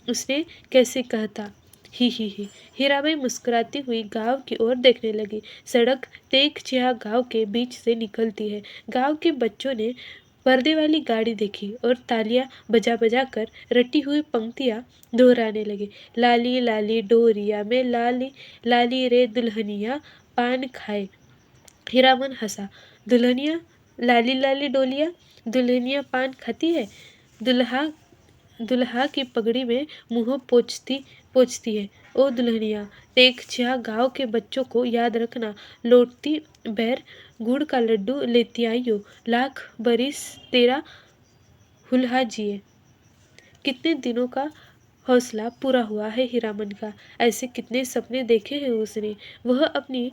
उसने कैसे कहता। ही। हीराबाई मुस्कुराती हुई गांव की ओर देखने लगी। सड़क तेगचिया गांव के बीच से निकलती है। गांव के बच्चों ने पर्दे वाली गाड़ी देखी और तालियां बजा बजा कर रटी हुई पंक्तियां दोहराने लगे। लाली लाली डोरिया में लाली लाली रे दुल्हनिया पान खाए। हीरामन हंसा। दुल्हनिया, लाली लाली डोलिया, दुल्हनिया पान खाती है? दुल्हा दुल्हा की पगड़ी में मुंह पोंछती है। ओ दुल्हनिया, तेगचिया गांव के बच्चों को याद रखना, लौटती बैर गुड़ का लड्डू लेती आइयो, लाख बरिस तेरा हुल्हा जिए। कितने दिनों का हौसला पूरा हुआ है हीरामन का। ऐसे कितने सपने देखे हैं उसने। वह अपनी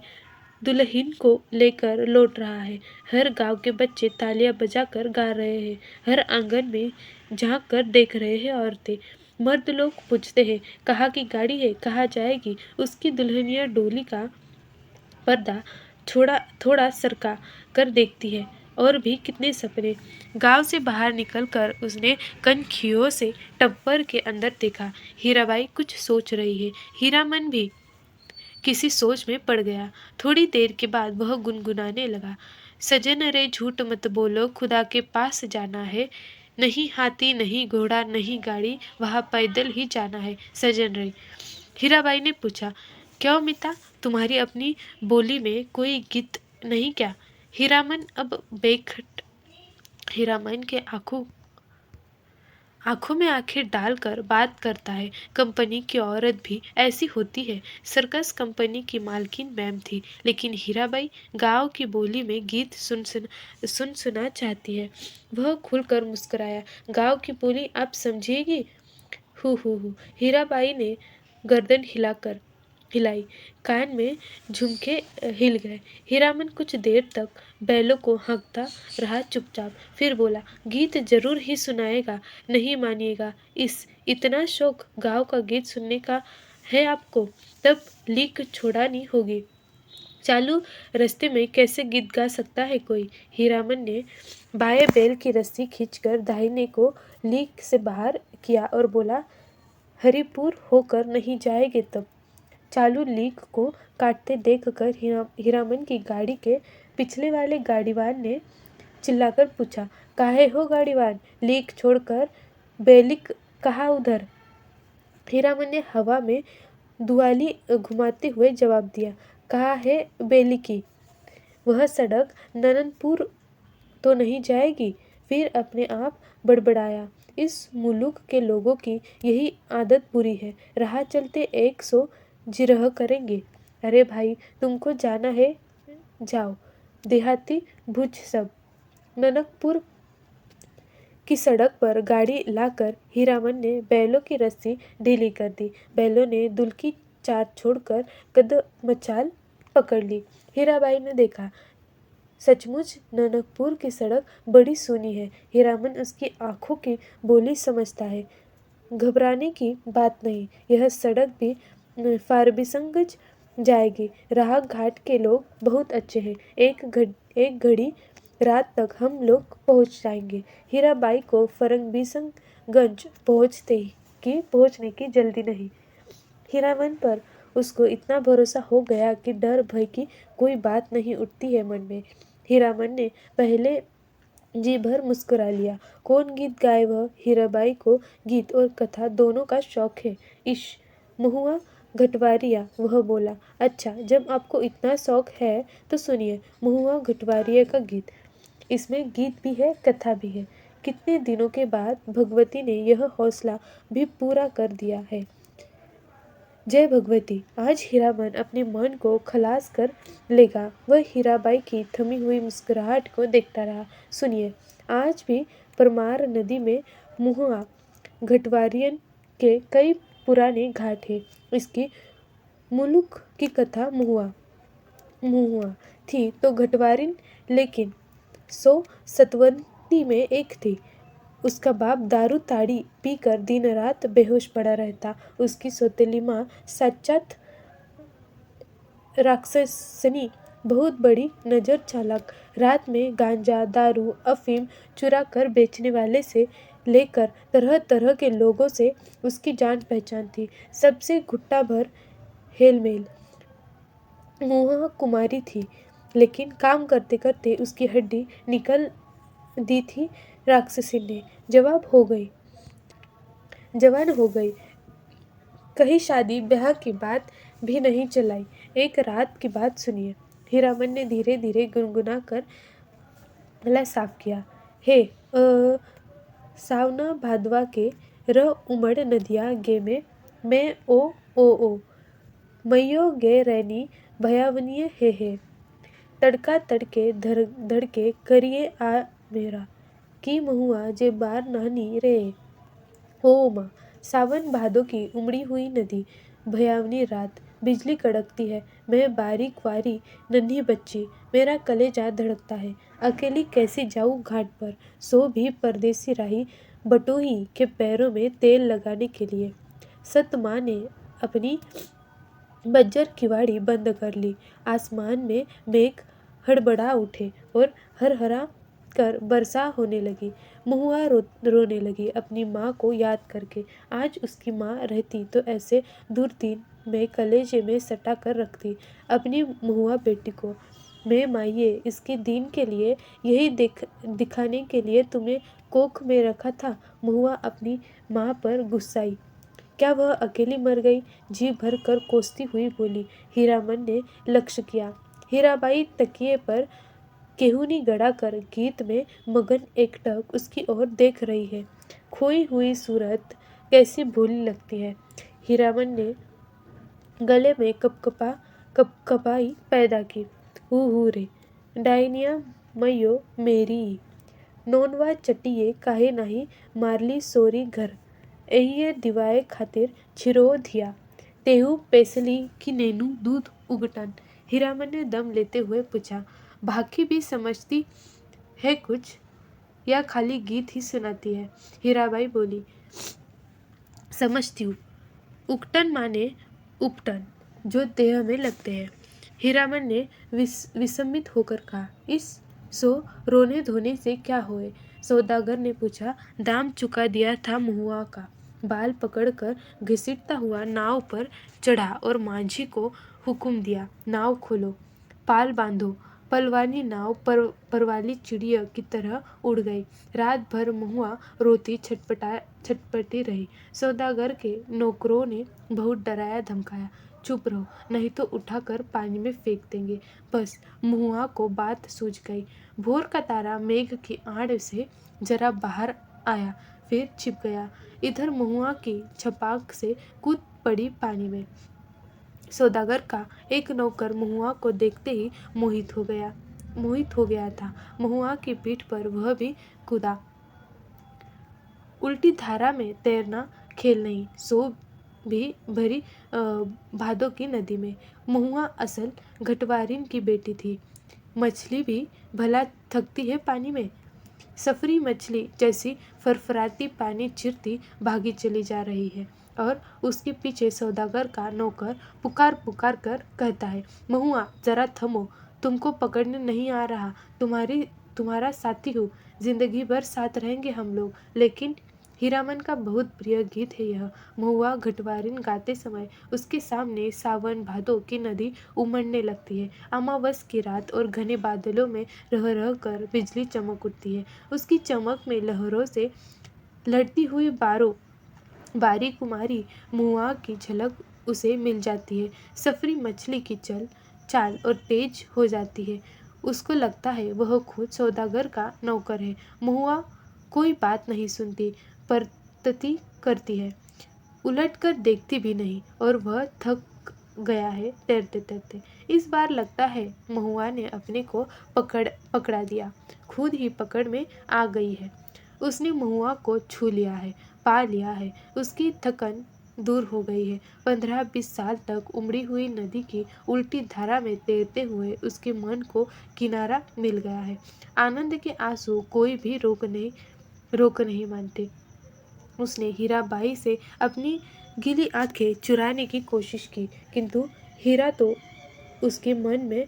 दुल्हन को लेकर लौट रहा है। हर गांव के बच्चे तालियां बजाकर गा रहे हैं। हर आंगन में झांक कर देख रहे हैं औरतें। मर्द लोग पूछते हैं, कहाँ की गाड़ी है, कहाँ जाएगी? उसकी दुल्हनिया डोली का पर्दा थोड़ा सरका कर देखती है। और भी कितने सपने। गांव से बाहर निकलकर उसने कनखियों से टप्पर के अंदर देखा। हीराबाई कुछ सोच रही है। हीरामन भी किसी सोच में पड़ गया। थोड़ी देर के बाद वह गुनगुनाने लगा। सजन रे झूठ मत बोलो, खुदा के पास जाना है। नहीं हाथी, नहीं घोड़ा, नहीं गाड़ी, वहाँ पैदल ही जाना है सजन रे। हीराबाई ने पूछा, क्यों मिता, तुम्हारी अपनी बोली में कोई गीत नहीं क्या? हीरामन अब बेखट हीरामन के आंखों में आंखें डालकर बात करता है। कंपनी की औरत भी ऐसी होती है। सर्कस कंपनी की मालकिन मैम थी, लेकिन हीराबाई गांव की बोली में गीत सुना चाहती है। वह खुलकर मुस्कुराया। गांव की बोली आप समझिएगी? हु। हीराबाई ने गर्दन हिलाई। कान में झुमके हिल गए। हीरामन कुछ देर तक बैलों को हाँकता रहा चुपचाप। फिर बोला, गीत जरूर ही सुनाएगा, नहीं मानिएगा। इतना शौक गांव का गीत सुनने का है आपको? तब लीक छोड़ानी होगी। चालू रास्ते में कैसे गीत गा सकता है कोई? हीरामन ने बाएं बैल की रस्सी खींचकर दाहिने को लीक से बाहर किया और बोला, हरिपुर होकर नहीं जाएंगे तब। चालू लीक को काटते देखकर हीरामन की गाड़ी के पिछले वाले गाड़ीवान ने चिल्लाकर पूछा, काहे हो गाड़ीवान, लीक छोड़कर बैलिक कहाँ उधर? हीरामन ने हवा में दुआली घुमाते हुए जवाब दिया, कहाँ है बेली की? वह सड़क नननपुर तो नहीं जाएगी? फिर अपने आप बड़बड़ाया, इस मुल्क के लोगों की यही आदत बुरी है, राह चलते 100 जिरह करेंगे। अरे भाई, तुमको जाना है जाओ, देहाती भुज सब। ननकपुर की सड़क पर गाड़ी लाकर हीरामन ने बैलों की रस्सी ढीली कर दी। बैलों ने दुल की चार छोड़कर कदमचाल पकड़ ली। हीराबाई ने देखा, सचमुच ननकपुर की सड़क बड़ी सूनी है। हीरामन उसकी आंखों की बोली समझता है। घबराने की बात नहीं, यह सड़क भी फारबिसंगज जाएगी। राह घाट के लोग बहुत अच्छे हैं। एक घड़ी रात तक हम लोग पहुंच जाएंगे। हीराबाई को फरंगबीसंगंज पहुंचने की जल्दी नहीं। हीरामन पर उसको इतना भरोसा हो गया कि डर भय की कोई बात नहीं उठती है मन में। हीरामन ने पहले जी भर मुस्कुरा लिया। कौन गीत गाए वह? हीराबाई को गीत और कथा दोनों का शौक है। इश महुआ घटवारिया, वह बोला। अच्छा, जब आपको इतना शौक है तो सुनिए महुआ घटवारिया का गीत। इसमें गीत भी है, कथा भी है। कितने दिनों के बाद भगवती ने यह हौसला भी पूरा कर दिया है। जय भगवती। आज हीरामन अपने मन को खलास कर लेगा। वह हीराबाई की थमी हुई मुस्कुराहट को देखता रहा। सुनिए, आज भी परमार नदी में मुहुआ घटवारियन के कई पुराने घाट हैं। इसकी मुलुक की कथा मुहुआ थी तो घटवारिन, लेकिन 157 में एक थी। उसका बाप दारू ताड़ी पीकर दिन रात बेहोश पड़ा रहता। उसकी सौतेली माँ साक्षात राक्षसनी बहुत बड़ी नज़र चालाक। रात में गांजा, दारू, अफीम चुरा कर बेचने वाले से लेकर तरह तरह के लोगों से उसकी जान पहचान थी। सबसे घुट्टा भर हेलमेल। मोहा कुमारी थी, लेकिन काम करते करते उसकी हड्डी निकल दी थी राक्षसी ने। जवान हो गई। कहीं शादी ब्याह की बात भी नहीं चलाई। एक रात की बात सुनिए। हीरामन ने धीरे धीरे गुनगुना कर गला साफ किया। हे सावना भादवा के र उमड़ नदिया गे में मैं ओ मयो गे रैनी भयावनीय हे तड़का तड़के धड़के करिए आ मेरा की महुआ जे बार नानी रे। हो माँ, सावन भादों की उमड़ी हुई नदी, भयावनी रात, बिजली कड़कती है। मैं बारीक वारी नन्ही बच्ची, मेरा कलेजा धड़कता है। अकेली कैसी जाऊँ घाट पर, सो भी परदेसी राही बटोही के पैरों में तेल लगाने के लिए। सत माँ ने अपनी बज्जर किवाड़ी बंद कर ली। आसमान में मेघ हड़बड़ा उठे और हरहरा कर वर्षा होने लगी। महुआ रोने लगी अपनी माँ को याद करके। आज उसकी माँ रहती तो ऐसे दुर्दिन में कलेजे में सटा कर रखती अपनी महुआ बेटी को। मैं माइये, इसके दिन के लिए, यही दिखाने के लिए तुम्हें कोख में रखा था। महुआ अपनी माँ पर गुस्साई। क्या वह अकेली मर गई? जी भर कर कोसती हुई बोली। हीरामन ने लक्ष्य किया। हीराबाई तकिए पर केहूनी गड़ा कर गीत में मगन एकटक उसकी ओर देख रही है। खोई हुई सूरत कैसी भोली लगती है। हीरामन ने गले में कपकपाई पैदा की। हु रे डायनिया मयो मेरी नोनवा चटिये काहे नाही मारली सोरी घर एहिये दिवाए खातिर छिरो धिया तेहू पेसली की नेनू दूध उगटन। हीरामन ने दम लेते हुए पूछा, भाकी भी समझती है कुछ या खाली गीत ही सुनाती है? हीराबाई बोली, समझती हूँ। उगटन माने उपटन, जो देह में लगते हैं। हीरामन ने विस्मित होकर कहा, इस सो रोने धोने से क्या होए? सौदागर ने पूछा। दाम चुका दिया था महुआ का। बाल पकड़कर घसीटता हुआ नाव पर चढ़ा और माझी को हुक्म दिया, नाव खोलो, पाल बांधो। पलवानी नाव परवाली चिड़िया की तरह उड़ गई। रात भर महुआ रोती छटपटी रही। सौदागर के नौकरों ने बहुत डराया धमकाया, चुप रहो नहीं तो उठाकर पानी में फेंक देंगे। बस महुआ को बात सूझ गई। भोर का तारा मेघ की आड़ से जरा बाहर आया, फिर छिप गया। इधर महुआ की छपाक से कूद पड़ी पानी में। सौदागर का एक नौकर महुआ को देखते ही मोहित हो गया था। महुआ की पीठ पर वह भी कूदा। उल्टी धारा में तैरना खेल नहीं, सो भी भरी भादों की नदी में। महुआ असल घटवारिन की बेटी थी। मछली भी भला थकती है पानी में। सफरी मछली जैसी फरफराती पानी चिरती भागी चली जा रही है और उसके पीछे सौदागर का नौकर पुकार पुकार कर कहता है, महुआ जरा थमो, तुमको पकड़ने नहीं आ रहा, तुम्हारा साथी हूँ, जिंदगी भर साथ रहेंगे हम लोग। लेकिन हीरामन का बहुत प्रिय गीत है यह। महुआ घटवारिन गाते समय उसके सामने सावन भादों की नदी उमड़ने लगती है। अमावस की रात और घने बादलों में रह रह कर बिजली चमक उठती है। उसकी चमक में लहरों से लड़ती हुई बारी कुमारी महुआ की झलक उसे मिल जाती है। सफरी मछली की चाल और तेज हो जाती है। उसको लगता है वह खुद सौदागर का नौकर है। महुआ कोई बात नहीं सुनती, परतती करती है, उलट कर देखती भी नहीं, और वह थक गया है तैरते तैरते। इस बार लगता है महुआ ने अपने को पकड़ा दिया, खुद ही पकड़ में आ गई है। उसने महुआ को छू लिया है, पा लिया है। उसकी थकन दूर हो गई है। 15-20 साल तक उमड़ी हुई नदी की उल्टी धारा में तैरते हुए उसके मन को किनारा मिल गया है। आनंद के आंसू कोई भी रोक नहीं मानते। उसने हीराबाई से अपनी गीली आंखें चुराने की कोशिश की, किंतु हीरा तो उसके मन में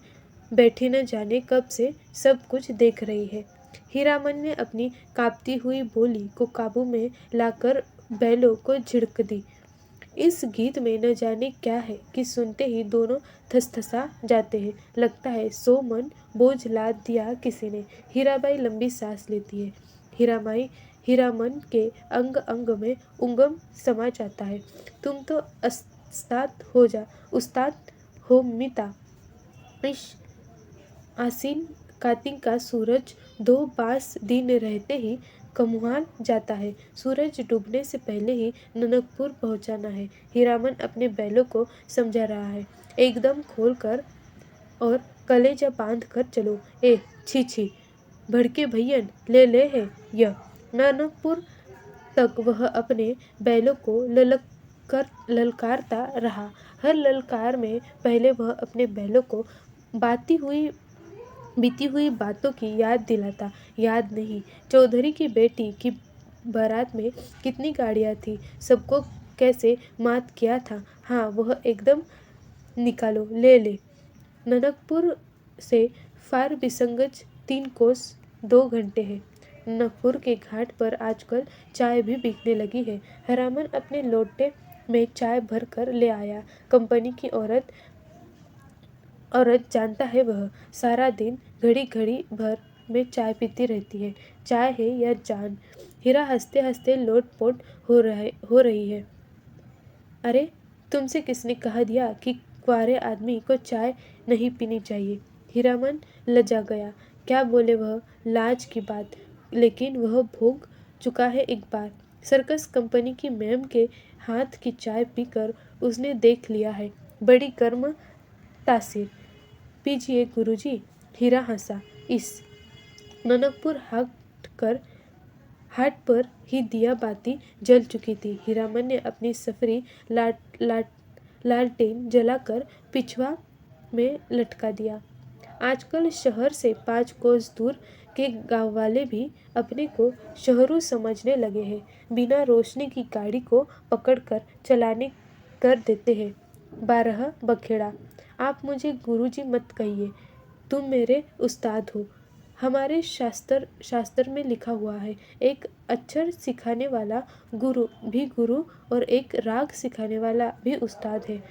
बैठी न जाने कब से सब कुछ देख रही है। हीरामन ने अपनी कांपती हुई बोली को काबू में लाकर बैलों को झिड़क दी। इस गीत में न जाने क्या है कि सुनते ही दोनों थसथसा जाते हैं। लगता है 100 मन बोझ लाद दिया किसी ने। हीराबाई लंबी सांस लेती है। हीरामन के अंग अंग में उंगम समा जाता है। तुम तो उस्ताद हो मिता। इस आसीन कार्तिक का सूरज 2 बास दिन रहते ही कमुहान जाता है। सूरज डूबने से पहले ही ननकपुर पहुंचाना है। हीरामन अपने बैलों को समझा रहा है। एकदम खोल कर और कलेजा बांध कर चलो। ए छी छी, भड़के भैयन ले ले है यह। ननकपुर तक वह अपने बैलों को ललकारता रहा। हर ललकार में पहले वह अपने बैलों को बीती हुई बातों की याद दिलाता। याद नहीं, चौधरी की बेटी की बारात में कितनी गाड़ियाँ थी, सबको कैसे मात किया था। हाँ, वह एकदम निकालो, ले ले। ननकपुर से फार बिसंगज 3 कोस 2 घंटे है। ननकपुर के घाट पर आजकल चाय भी बिकने लगी है। हीरामन अपने लोटे में चाय भर कर ले आया। कंपनी की औरत जानता है, वह सारा दिन घड़ी घड़ी भर में चाय पीती रहती है। चाय है या जान। हीरा हंसते हंसते लोटपोट हो रही है। अरे, तुमसे किसने कहा दिया कि कुंवारे आदमी को चाय नहीं पीनी चाहिए। हीरामन लजा गया। क्या बोले वह, लाज की बात। लेकिन वह भोग चुका है एक बार। सर्कस कंपनी की मैम के हाथ की चाय पीकर उसने देख लिया है। बड़ी गर्म तासीर। पीजिए गुरुजी। हीरा हंसा। इस ननकपुर हाट पर ही दिया बाती जल चुकी थी। हीरामन ने अपनी सफरी लालटेन जलाकर पिछवा में लटका दिया। आजकल शहर से 5 कोस दूर के गांव वाले भी अपने को शहरू समझने लगे हैं। बिना रोशनी की गाड़ी को पकड़कर चलाने कर देते हैं। 12 बखेड़ा। आप मुझे गुरुजी मत कहिए, तुम मेरे उस्ताद हो। हमारे शास्त्र में लिखा हुआ है, एक अक्षर सिखाने वाला गुरु और एक राग सिखाने वाला भी उस्ताद है।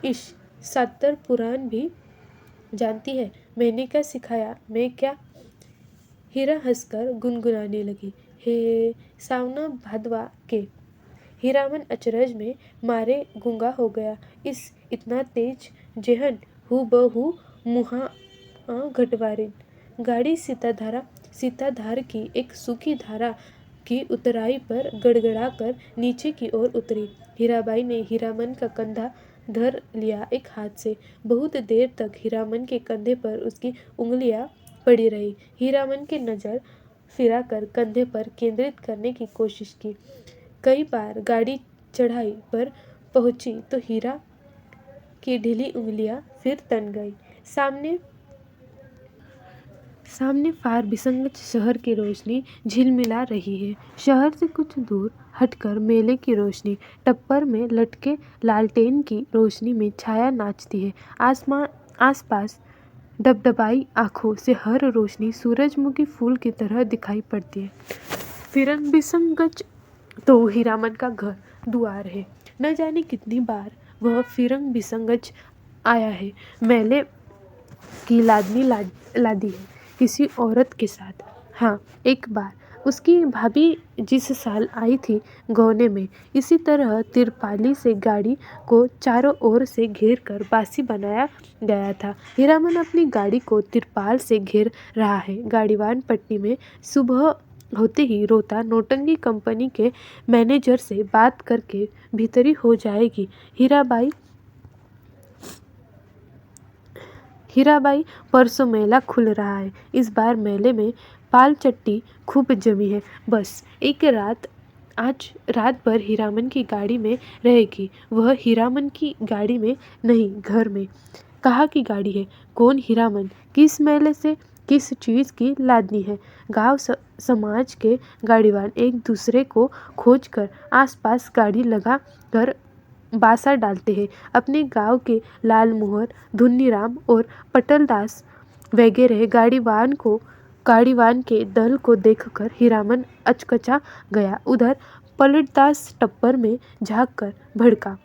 इश शास्त्र पुराण भी जानती है। मैंने क्या सिखाया, मैं क्या। हीरा हंसकर गुनगुनाने लगी। हे सावना भादवा के। हीरामन अचरज में मारे गूंगा हो गया। इस इतना तेज जेहन हूबहू मुहा घटवारिन। गाड़ी सीताधार की एक सूखी धारा की उतराई पर गड़गड़ा कर नीचे की ओर उतरी। हीराबाई ने हीरामन का कंधा धर लिया एक हाथ से। बहुत देर तक हीरामन के कंधे पर उसकी उंगलियां पड़ी रही। हीरामन की नज़र फिराकर कंधे पर केंद्रित करने की कोशिश की। कई बार गाड़ी चढ़ाई पर पहुंची तो हीरा की ढीली उंगलियां फिर तन गई। सामने फार बिसंगत शहर की रोशनी झिलमिला रही है। शहर से कुछ दूर हटकर मेले की रोशनी, टप्पर में लटके लालटेन की रोशनी में छाया नाचती है। आसपास डबडबाई आंखों से हर रोशनी सूरजमुखी फूल की तरह दिखाई पड़ती है। फिरंग बिसंगज तो हीरामन का घर दुआर है। न जाने कितनी बार वह फिरंग बिसंगज आया है। मेले की लादनी लादी है किसी औरत के साथ। हाँ, एक बार उसकी भाभी जिस साल आई थी गौने में, इसी तरह तिरपाली से गाड़ी को चारों ओर से घेर कर बासी बनाया गया था। हीरामन अपनी गाड़ी को तिरपाल से घेर रहा है। गाड़ीवान पट्टी में सुबह होते ही रोता नौटंकी कंपनी के मैनेजर से बात करके भीतरी हो जाएगी। हीराबाई परसों मेला खुल रहा है। इस बार मेले में पाल चट्टी खूब जमी है। बस एक रात, आज रात भर हीरामन की गाड़ी में रहेगी। वह हीरामन की गाड़ी में नहीं, घर में। कहाँ की गाड़ी है, कौन हीरामन, किस मेले से किस चीज़ की लादनी है। गांव समाज के गाड़ीवान एक दूसरे को खोजकर आसपास गाड़ी लगा कर बासा डालते हैं। अपने गांव के लालमोहर, धुन्नीराम और पटलदास वगैरह गाड़ीवान के दल को देखकर हीरामन अचकचा गया। उधर पलटदास टप्पर में झांक कर भड़का,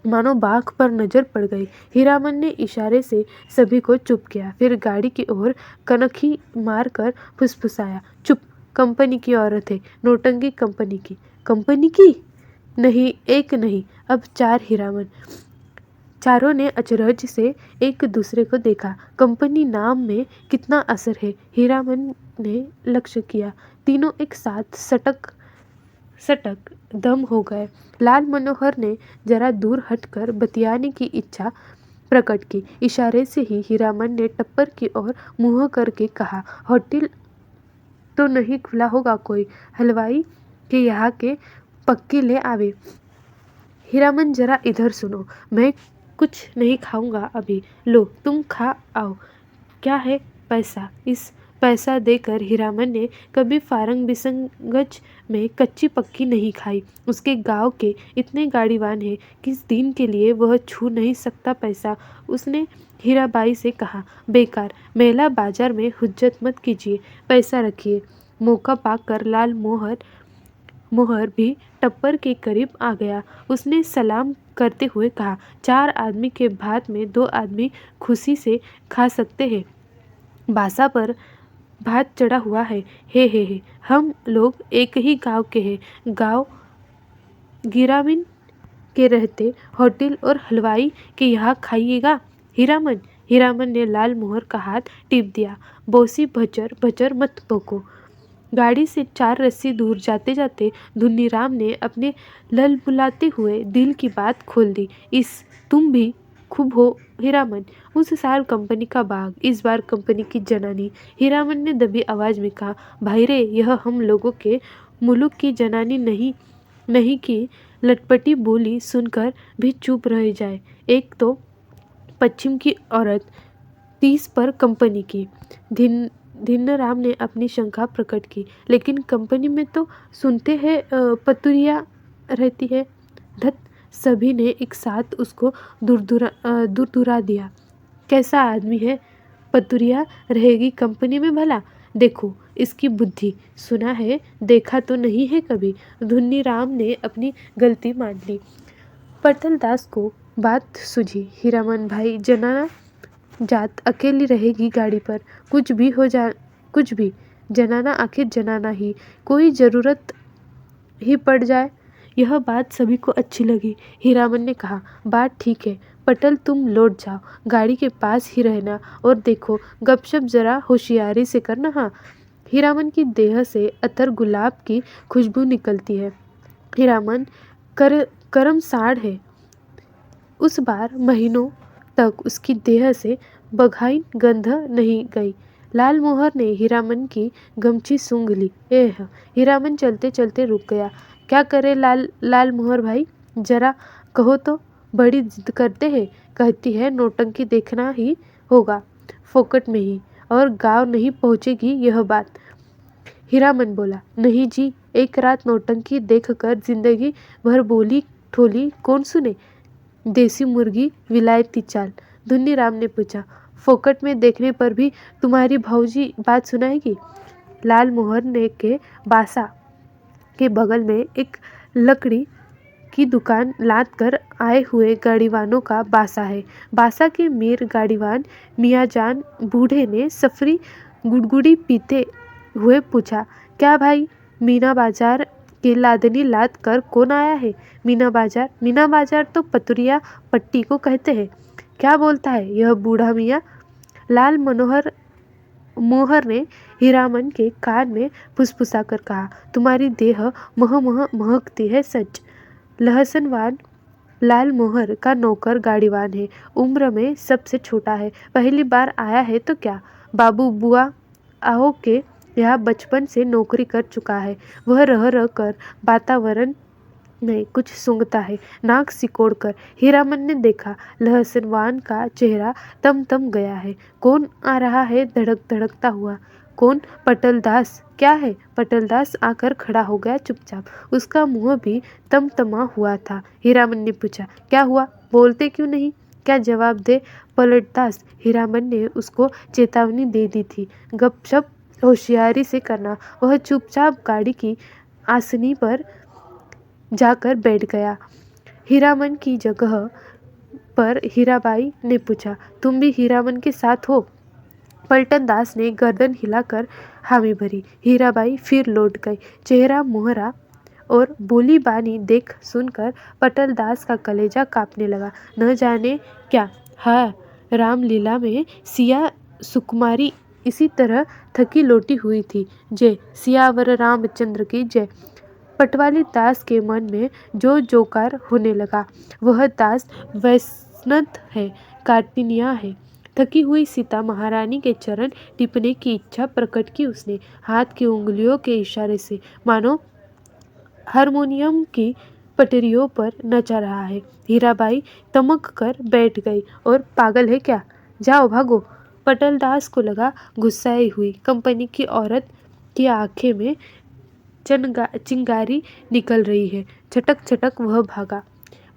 मानो बाघ पर नजर पड़ गई। हीरामन ने इशारे से सभी को चुप किया, फिर गाड़ी की ओर कनखी मारकर फुसफुसाया, चुप, कंपनी की औरत है, नौटंकी कंपनी की। कंपनी की? नहीं, एक नहीं, अब 4। हीरामन। चारों ने अचरज से एक दूसरे को देखा। कंपनी नाम में कितना असर है। हीरामन ने लक्ष्य किया। तीनों एक साथ सटक दम हो गए। लाल मनोहर ने जरा दूर हटकर बतियाने की इच्छा प्रकट की। इशारे से ही हीरामन ने टप्पर की ओर मुंह करके कहा, होटल तो नहीं खुला होगा कोई? हलवाई के यहाँ के पक्की ले आवे। हीरामन, जरा इधर सुनो, मैं कुछ नहीं खाऊंगा अभी, लो तुम खा आओ। क्या है? पैसा। इस पैसा देकर हीरामन ने कभी फारंग बिसंगज में कच्ची पक्की नहीं खाई। उसके गांव के इतने गाड़ीवान हैं, किस दिन के लिए वह छू नहीं सकता पैसा। उसने हीराबाई से कहा, बेकार, मेला बाजार में हुज्जत मत कीजिए, पैसा रखिए। मौका पाकर लाल मोहर भी टप्पर के करीब आ गया। उसने सलाम करते हुए कहा, 4 आदमी के भात में 2 आदमी खुशी से खा सकते हैं। बासा पर भात चढ़ा हुआ है। हे, हम लोग एक ही गांव के हैं। गांव गिरामीन के रहते होटल और हलवाई के यहाँ खाइएगा। हीरामन ने लाल मोहर का हाथ टीप दिया। बोसी भचर मत बको। गाड़ी से 4 रस्सी दूर जाते जाते धुन्नीराम ने अपने ललबुलाते हुए दिल की बात खोल दी। तुम भी खूब हो हीरामन। उस साल कंपनी का बाग, इस बार कंपनी की जनानी। हीरामन ने दबी आवाज में कहा, भाई रे, यह हम लोगों के मुल्क की जनानी नहीं की लटपटी बोली सुनकर भी चुप रह जाए। एक तो पश्चिम की औरत, 30 पर कंपनी की। धिन्नराम ने अपनी शंका प्रकट की, लेकिन कंपनी में तो सुनते हैं पतुरिया रहती है। धत, सभी ने एक साथ उसको दुरदुरा दिया। कैसा आदमी है? पतुरिया रहेगी कंपनी में भला? देखो इसकी बुद्धि, सुना है, देखा तो नहीं है कभी। धुन्नीराम ने अपनी गलती मान ली। पटलदास को बात सूझी। हीरामन भाई, जनाना जात अकेली रहेगी गाड़ी पर, कुछ भी, जनाना आखिर जनाना ही, कोई ज़रूरत ही पड़ जाए। यह बात सभी को अच्छी लगी। हीरामन ने कहा, बात ठीक है, पटल तुम लौट जाओ, गाड़ी के पास ही रहना, और देखो गपशप जरा होशियारी से करना। हाँ। हीरामन की देह से अतर गुलाब की खुशबू निकलती है। हीरामन करम साड़ है। उस बार महीनों तक उसकी देह से बघाइन गंध नहीं गई। लाल मोहर ने हीरामन की गमछी सूंघ ली। हीरामन चलते चलते रुक गया। क्या करे लाल मोहर भाई, जरा कहो तो, बड़ी जिद करते हैं। कहती है नौटंकी देखना ही होगा फोकट में ही, और गांव नहीं पहुंचेगी यह बात। हीरामन बोला, नहीं जी, एक रात नौटंकी देखकर जिंदगी भर बोली ठोली कौन सुने। देसी मुर्गी विलायती चाल। धुन्नीराम ने पूछा, फोकट में देखने पर भी तुम्हारी भौजी बात सुनाएगी? लाल मोहर ने के बासा के बगल में एक लकड़ी की दुकान लाद कर आए हुए गाड़ीवानों का बासा है। बासा के मीर गाड़ीवान मियाँजान बूढ़े ने सफरी गुड़गुड़ी पीते हुए पूछा, क्या भाई, मीना बाजार के लादनी लाद कर कौन आया है? मीना बाजार तो पतुरिया पट्टी को कहते हैं। क्या बोलता है यह बूढ़ा मियाँ? लाल मोहर ने हीरामन के कान में फुसफुसा कर कहा, तुम्हारी देह महकती है सच। लहसनवान लाल मोहर का नौकर गाड़ीवान है, उम्र में सबसे छोटा है, पहली बार आया है तो क्या, बाबू बुआ आओ के यहाँ बचपन से नौकरी कर चुका है। वह रह कर वातावरण में कुछ सूंघता है, नाक सिकोड़ कर। हीरामन ने देखा, लहसनवान का चेहरा तम गया है। कौन आ रहा है धड़कता हुआ? कौन? पटलदास। क्या है? पटलदास आकर खड़ा हो गया चुपचाप। उसका मुंह भी तमतमा हुआ था। हीरामन ने पूछा, क्या हुआ? बोलते क्यों नहीं? क्या जवाब दे पलटदास? हीरामन ने उसको चेतावनी दे दी थी, गपशप होशियारी से करना। वह चुपचाप गाड़ी की आसनी पर जाकर बैठ गया। हीरामन की जगह पर हीराबाई ने पूछा, तुम भी हीरामन के साथ हो? पलटन दास ने गर्दन हिलाकर हामी भरी। हीराबाई फिर लौट गई। चेहरा मोहरा और बोली बानी देख सुनकर पटलदास का कलेजा कांपने लगा। न जाने क्या हाँ, रामलीला में सिया सुकुमारी इसी तरह थकी लौटी हुई थी। जय सियावर रामचंद्र की जय। पटवाली दास के मन में जो जोकार होने लगा। वह दास वैष्णव है, कार्तिनिया है। थकी हुई सीता महारानी के चरण टिपने की इच्छा प्रकट की उसने, हाथ की उंगलियों के इशारे से, मानो हारमोनियम की पटरियों पर नचा रहा है। हीराबाई तमक कर बैठ गई। और पागल है क्या? जाओ भागो। पटलदास को लगा गुस्साई हुई कंपनी की औरत की आंखें में चिंगारी निकल रही है। छटक छटक वह भागा।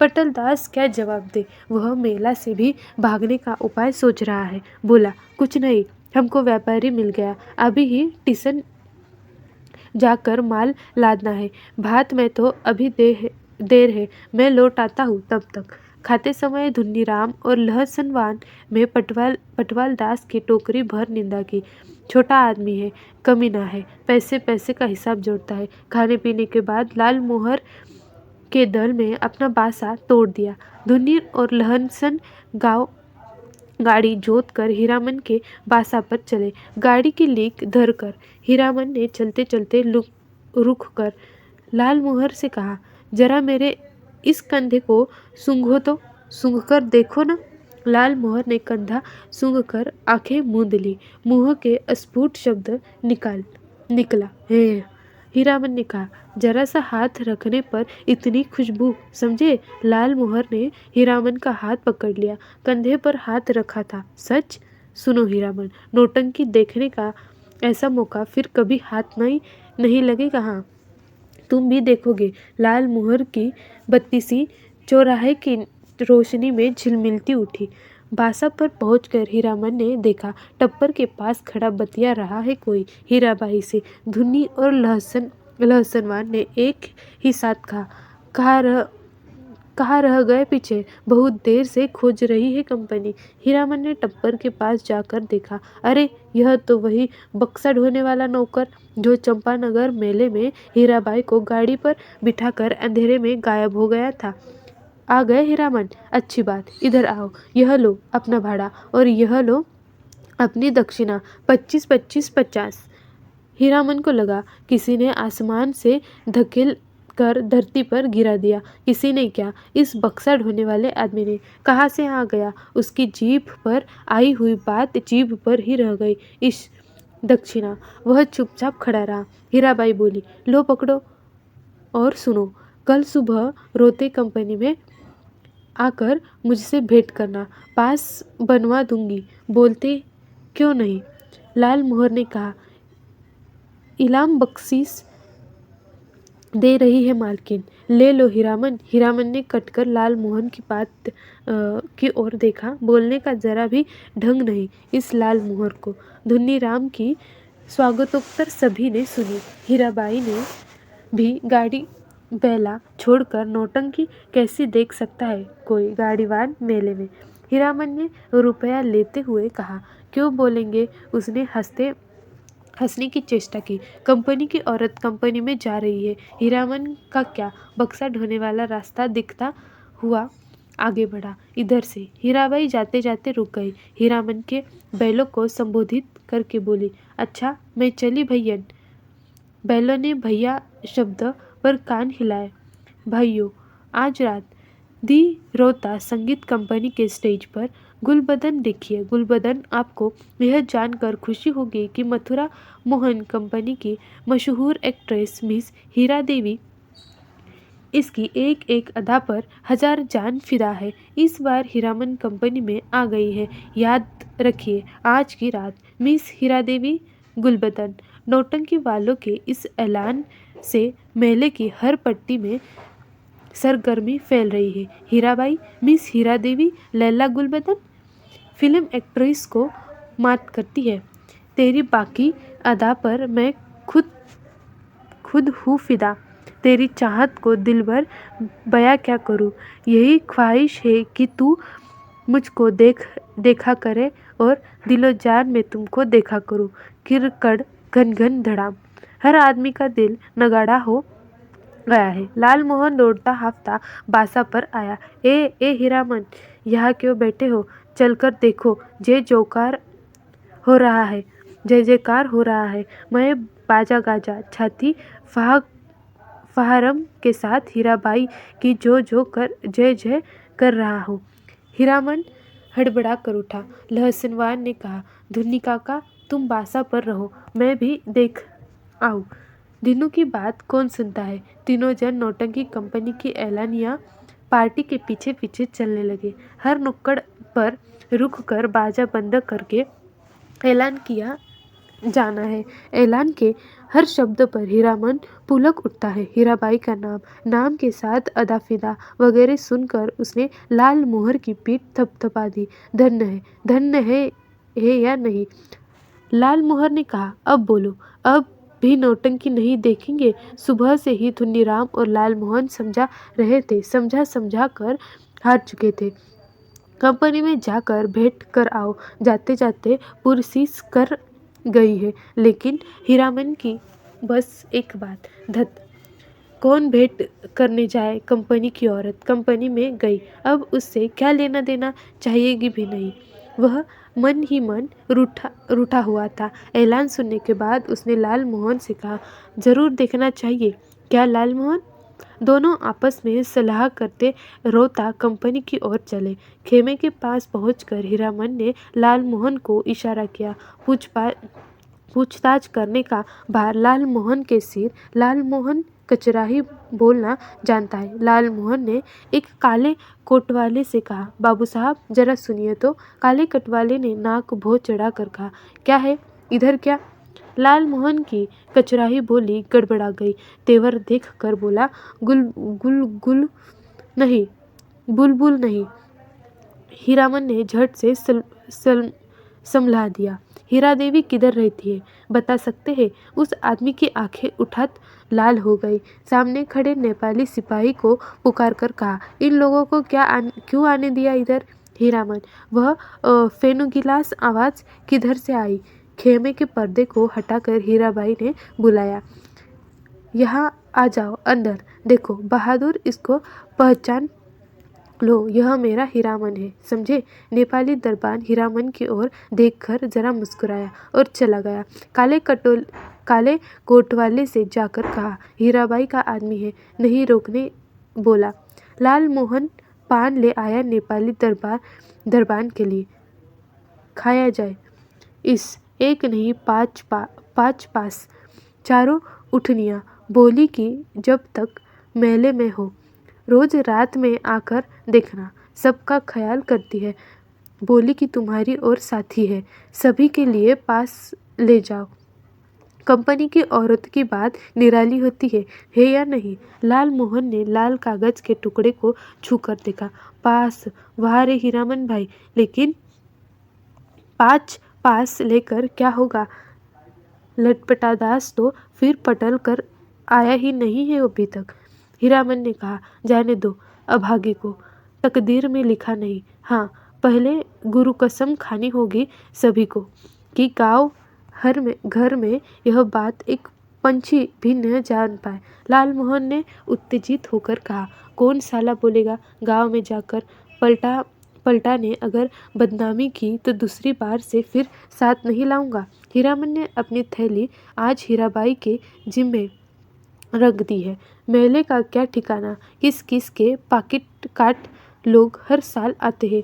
पटलदास क्या जवाब दे? वह मेला से भी भागने का उपाय सोच रहा है। बोला, कुछ नहीं, हमको व्यापारी मिल गया, अभी ही टिसन जाकर माल लादना है। भात में तो अभी देर है, मैं लौट आता हूँ तब तक। खाते समय धुन्नीराम और लहसनवान में पटवाल दास की टोकरी भर निंदा की। छोटा आदमी है, कमीना है, पैसे पैसे का हिसाब जोड़ता है। खाने पीने के बाद लाल मोहर के दल में अपना बासा तोड़ दिया। धुन्नी और लहसन गांव गाड़ी जोत कर हीरामन के बासा पर चले। गाड़ी की लीक धरकर हीरामन ने चलते चलते रुक कर लाल मोहर से कहा, जरा मेरे इस कंधे को सूंघो तो, सूंघ कर देखो ना। लाल मोहर ने कंधा सूंघ कर आंखें मूंद ली। मुंह के अस्फुट शब्द निकला, हे। हीरामन ने कहा, जरा सा हाथ रखने पर इतनी खुशबू, समझे? लाल मोहर ने हीरामन का हाथ पकड़ लिया। कंधे पर हाथ रखा था। सच? सुनो हीरामन, नौटंकी देखने का ऐसा मौका फिर कभी हाथ में नहीं लगेगा। हाँ, तुम भी देखोगे। लाल मोहर की बत्ती सी चौराहे की रोशनी में झिलमिलती उठी। बासा पर पहुंचकर हीरामन ने देखा, टप्पर के पास खड़ा बतिया रहा है कोई हीराबाई से। धुन्नी और लहसनवान ने एक ही साथ कहा, कहाँ रह गए पीछे? बहुत देर से खोज रही है कंपनी। हीरामन ने टप्पर के पास जाकर देखा, अरे यह तो वही बक्सा ढोने वाला नौकर जो चंपानगर मेले में हीराबाई को गाड़ी पर बिठाकर अंधेरे में गायब हो गया था। आ गए हीरामन? अच्छी बात, इधर आओ। यह लो अपना भाड़ा और यह लो अपनी दक्षिणा, 25-25-50। हीरामन को लगा किसी ने आसमान से धकेल कर धरती पर गिरा दिया। किसी ने क्या, इस बक्सा ढोने वाले आदमी ने। कहाँ से आ गया? उसकी जीभ पर आई हुई बात जीभ पर ही रह गई। इस दक्षिणा। वह चुपचाप खड़ा रहा। हीराबाई बोली, लो पकड़ो और सुनो, कल सुबह रोते कंपनी में आकर मुझसे भेंट करना, पास बनवा दूंगी। बोलते क्यों नहीं? लाल मोहर ने कहा, इनाम बख्शीश दे रही है मालकिन। ले लो हीरामन। हीरामन ने कटकर लाल मोहन की बात की ओर देखा। बोलने का जरा भी ढंग नहीं इस लाल मोहर को। धुन्नीराम की स्वागतोत्तर सभी ने सुनी। हीराबाई ने भी गाड़ी बैला छोड़कर नौटंकी कैसी देख सकता है कोई गाड़ीवान मेले में। हीरामन ने रुपया लेते हुए कहा, क्यों बोलेंगे? उसने हंसने की चेष्टा की। कंपनी की औरत कंपनी में जा रही है, हीरामन का क्या? बक्सा ढोने वाला रास्ता दिखता हुआ आगे बढ़ा। इधर से। हीराबाई जाते जाते रुक गई। हीरामन के बैलों को संबोधित करके बोली, अच्छा मैं चली भैयन। बैलों ने भैया शब्द पर कान हिलाए। भाइयों, आज रात दी रोता संगीत कंपनी के स्टेज पर गुलबदन देखिए। गुलबदन, आपको यह जानकर खुशी होगी कि मथुरा मोहन कंपनी की मशहूर एक्ट्रेस मिस हीरा देवी इसकी एक एक अदा पर 1000 जान फिदा है। इस बार हीरामन कंपनी में आ गई है। याद रखिए, आज की रात मिस हीरा देवी गुलबदन। नौटंकी वालों के इस ऐलान से मेले की हर पट्टी में सरगर्मी फैल रही है। हीराबाई, मिस हीरा देवी, लैला गुलबदन फिल्म एक्ट्रेस को मात करती है। तेरी बाकी अदा पर मैं खुद हूँ फिदा। तेरी चाहत को दिल भर बयां क्या करूँ। यही ख्वाहिश है कि तू मुझको देखा करे और दिलो जान में तुमको देखा करूँ। किरकड़ घन घन धड़ाम। हर आदमी का दिल नगाड़ा हो गया है। लाल मोहन दौड़ता हाफता बासा पर आया। ए हीरामन, यहाँ क्यों बैठे हो? चलकर देखो, जय जयकार हो रहा है। मैं बाजा गाजा छाती फहारम के साथ हीराबाई की जय जय कर रहा हूँ। हीरामन हड़बड़ा कर उठा। लहसनवान ने कहा, धुन्नी काका, तुम बासा पर रहो, मैं भी देख आऊँ। दिनों की बात कौन सुनता है। तीनों जन नौटंकी कंपनी की ऐलानिया पार्टी के पीछे पीछे चलने लगे। हर नुक्कड़ पर रुक कर बाजा बंद करके ऐलान किया जाना है। ऐलान के हर शब्द पर हीरामन पुलक उठता है। हीराबाई का नाम के साथ अदा फिदा वगैरह सुनकर उसने लाल मोहर की पीठ थपथपा दी। धन्य है या नहीं? लाल मोहर ने कहा, अब बोलो, अब भी नौटंकी नहीं देखेंगे? सुबह से ही धुन्नीराम और लाल मोहन समझा रहे थे, समझा कर हार चुके थे। कंपनी में जाकर भेंट कर आओ। जाते जाते पुरसीस कर गई है। लेकिन हीरामन की बस एक बात, धत, कौन भेंट करने जाए? कंपनी की औरत कंपनी में गई, अब उससे क्या लेना देना, चाहिएगी भी नहीं। वह मन ही मन रूठा हुआ था। ऐलान सुनने के बाद उसने लाल मोहन से कहा, जरूर देखना चाहिए क्या लाल मोहन? दोनों आपस में सलाह करते रोता कंपनी की ओर चले। खेमे के पास पहुंचकर हीरामन ने लाल मोहन को इशारा किया। पूछताछ करने का भार लाल मोहन के सिर। लाल मोहन कचराही बोलना जानता है। लाल मोहन ने एक काले कोटवाले से कहा, बाबू साहब जरा सुनिए तो। काले कोटवाले ने नाक भौं चढ़ा कर कहा, क्या है इधर? क्या? लाल मोहन की कचराही बोली गड़बड़ा गई। तेवर देख कर बोला, गुल नहीं, बुलबुल नहीं। हीरामन ने झट से संभला दिया। हीरा देवी किधर रहती है, बता सकते हैं? उस आदमी की आंखें उठात लाल हो गई। सामने खड़े नेपाली सिपाही को पुकार कर कहा, इन लोगों को क्यों आने दिया इधर? हीरामन, वह फेनुगिलास आवाज किधर से आई? खेमे के पर्दे को हटाकर हीराबाई ने बुलाया, यहाँ आ जाओ अंदर। देखो बहादुर, इसको पहचान लो, यह मेरा हीरामन है, समझे? नेपाली दरबान हीरामन की ओर देखकर जरा मुस्कुराया और चला गया। काले कोटवाले से जाकर कहा, हीराबाई का आदमी है, नहीं रोकने बोला। लाल मोहन पान ले आया नेपाली दरबान के लिए। खाया जाए। इस एक नहीं पाँच पास चारों उठनियाँ बोली कि जब तक मेले में हो रोज रात में आकर देखना, सबका ख्याल करती है। बोली कि तुम्हारी और साथी है, सभी के लिए पास ले जाओ। कंपनी की औरत की बात निराली होती है या नहीं? लाल मोहन ने लाल कागज के टुकड़े को छूकर देखा। पास? वाह रे हीरामन भाई, लेकिन 5 पास लेकर क्या होगा? लटपटादास तो फिर पटल कर आया ही नहीं है अभी तक। हीरामन ने कहा, जाने दो अभागे को, तकदीर में लिखा नहीं। हाँ, पहले गुरु कसम खानी होगी सभी को कि गाँव घर में यह बात एक पंछी भी न जान पाए। लाल मोहन ने उत्तेजित होकर कहा, कौन साला बोलेगा? गाँव में जाकर पलटा ने अगर बदनामी की तो दूसरी बार से फिर साथ नहीं लाऊंगा। हीरामन ने अपनी थैली आज हीराबाई के जिम्मे रख दी है। मेले का क्या ठिकाना, किस किस के पाकिट काट लोग हर साल आते हैं।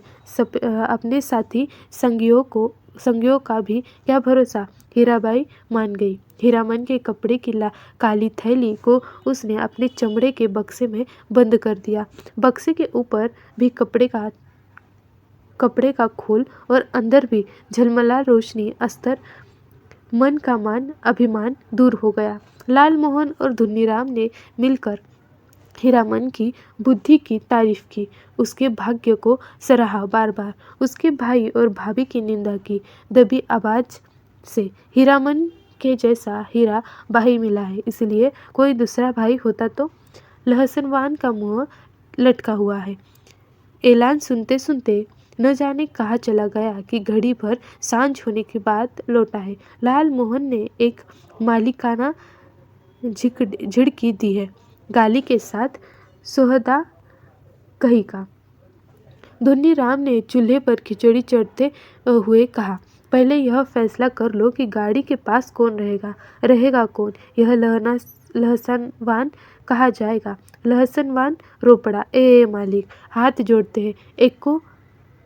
अपने साथी संगियों का भी क्या भरोसा। हीराबाई मान गई। हीरामन के कपड़े की काली थैली को उसने अपने चमड़े के बक्से में बंद कर दिया। बक्से के ऊपर भी कपड़े का खोल और अंदर भी झलमला रोशनी अस्तर मन का मान अभिमान दूर हो गया। लाल मोहन और धुन्नीराम ने मिलकर हीरामन की बुद्धि की तारीफ की, उसके भाग्य को सराहा बार बार, उसके भाई और भाभी की निंदा की दबी आवाज से। हीरामन के जैसा हीरा भाई मिला है, इसलिए कोई दूसरा भाई होता तो। लहसनवान का मुंह लटका हुआ है। ऐलान सुनते सुनते न जाने कहाँ चला गया कि घड़ी भर सांझ होने के बाद लौटा है। लाल मोहन ने एक मालिकाना झिड़की दी है, गाली के साथ सोहदा कही का। धुन्नीराम ने चूल्हे पर खिचड़ी चढ़ते हुए कहा, पहले यह फैसला कर लो कि गाड़ी के पास कौन रहेगा। रहेगा कौन? यह लहसनवान कहा जाएगा। लहसनवान रो पड़ा, ए मालिक, हाथ जोड़ते हैं, एक को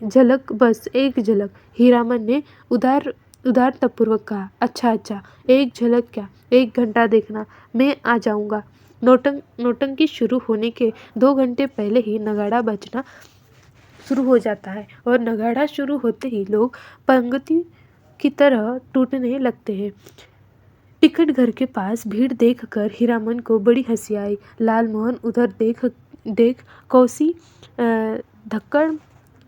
झलक, बस एक झलक। हीरामन ने उदारतापूर्वक कहा, अच्छा अच्छा, एक झलक क्या, 1 घंटा देखना, मैं आ जाऊंगा। नौटंकी शुरू होने के 2 घंटे पहले ही नगाड़ा बजना शुरू हो जाता है और नगाड़ा शुरू होते ही लोग पंक्ति की तरह टूटने लगते हैं। टिकट घर के पास भीड़ देखकर हीरामन को बड़ी हंसी आई। लाल मोहन उधर देख कौसी धक्कड़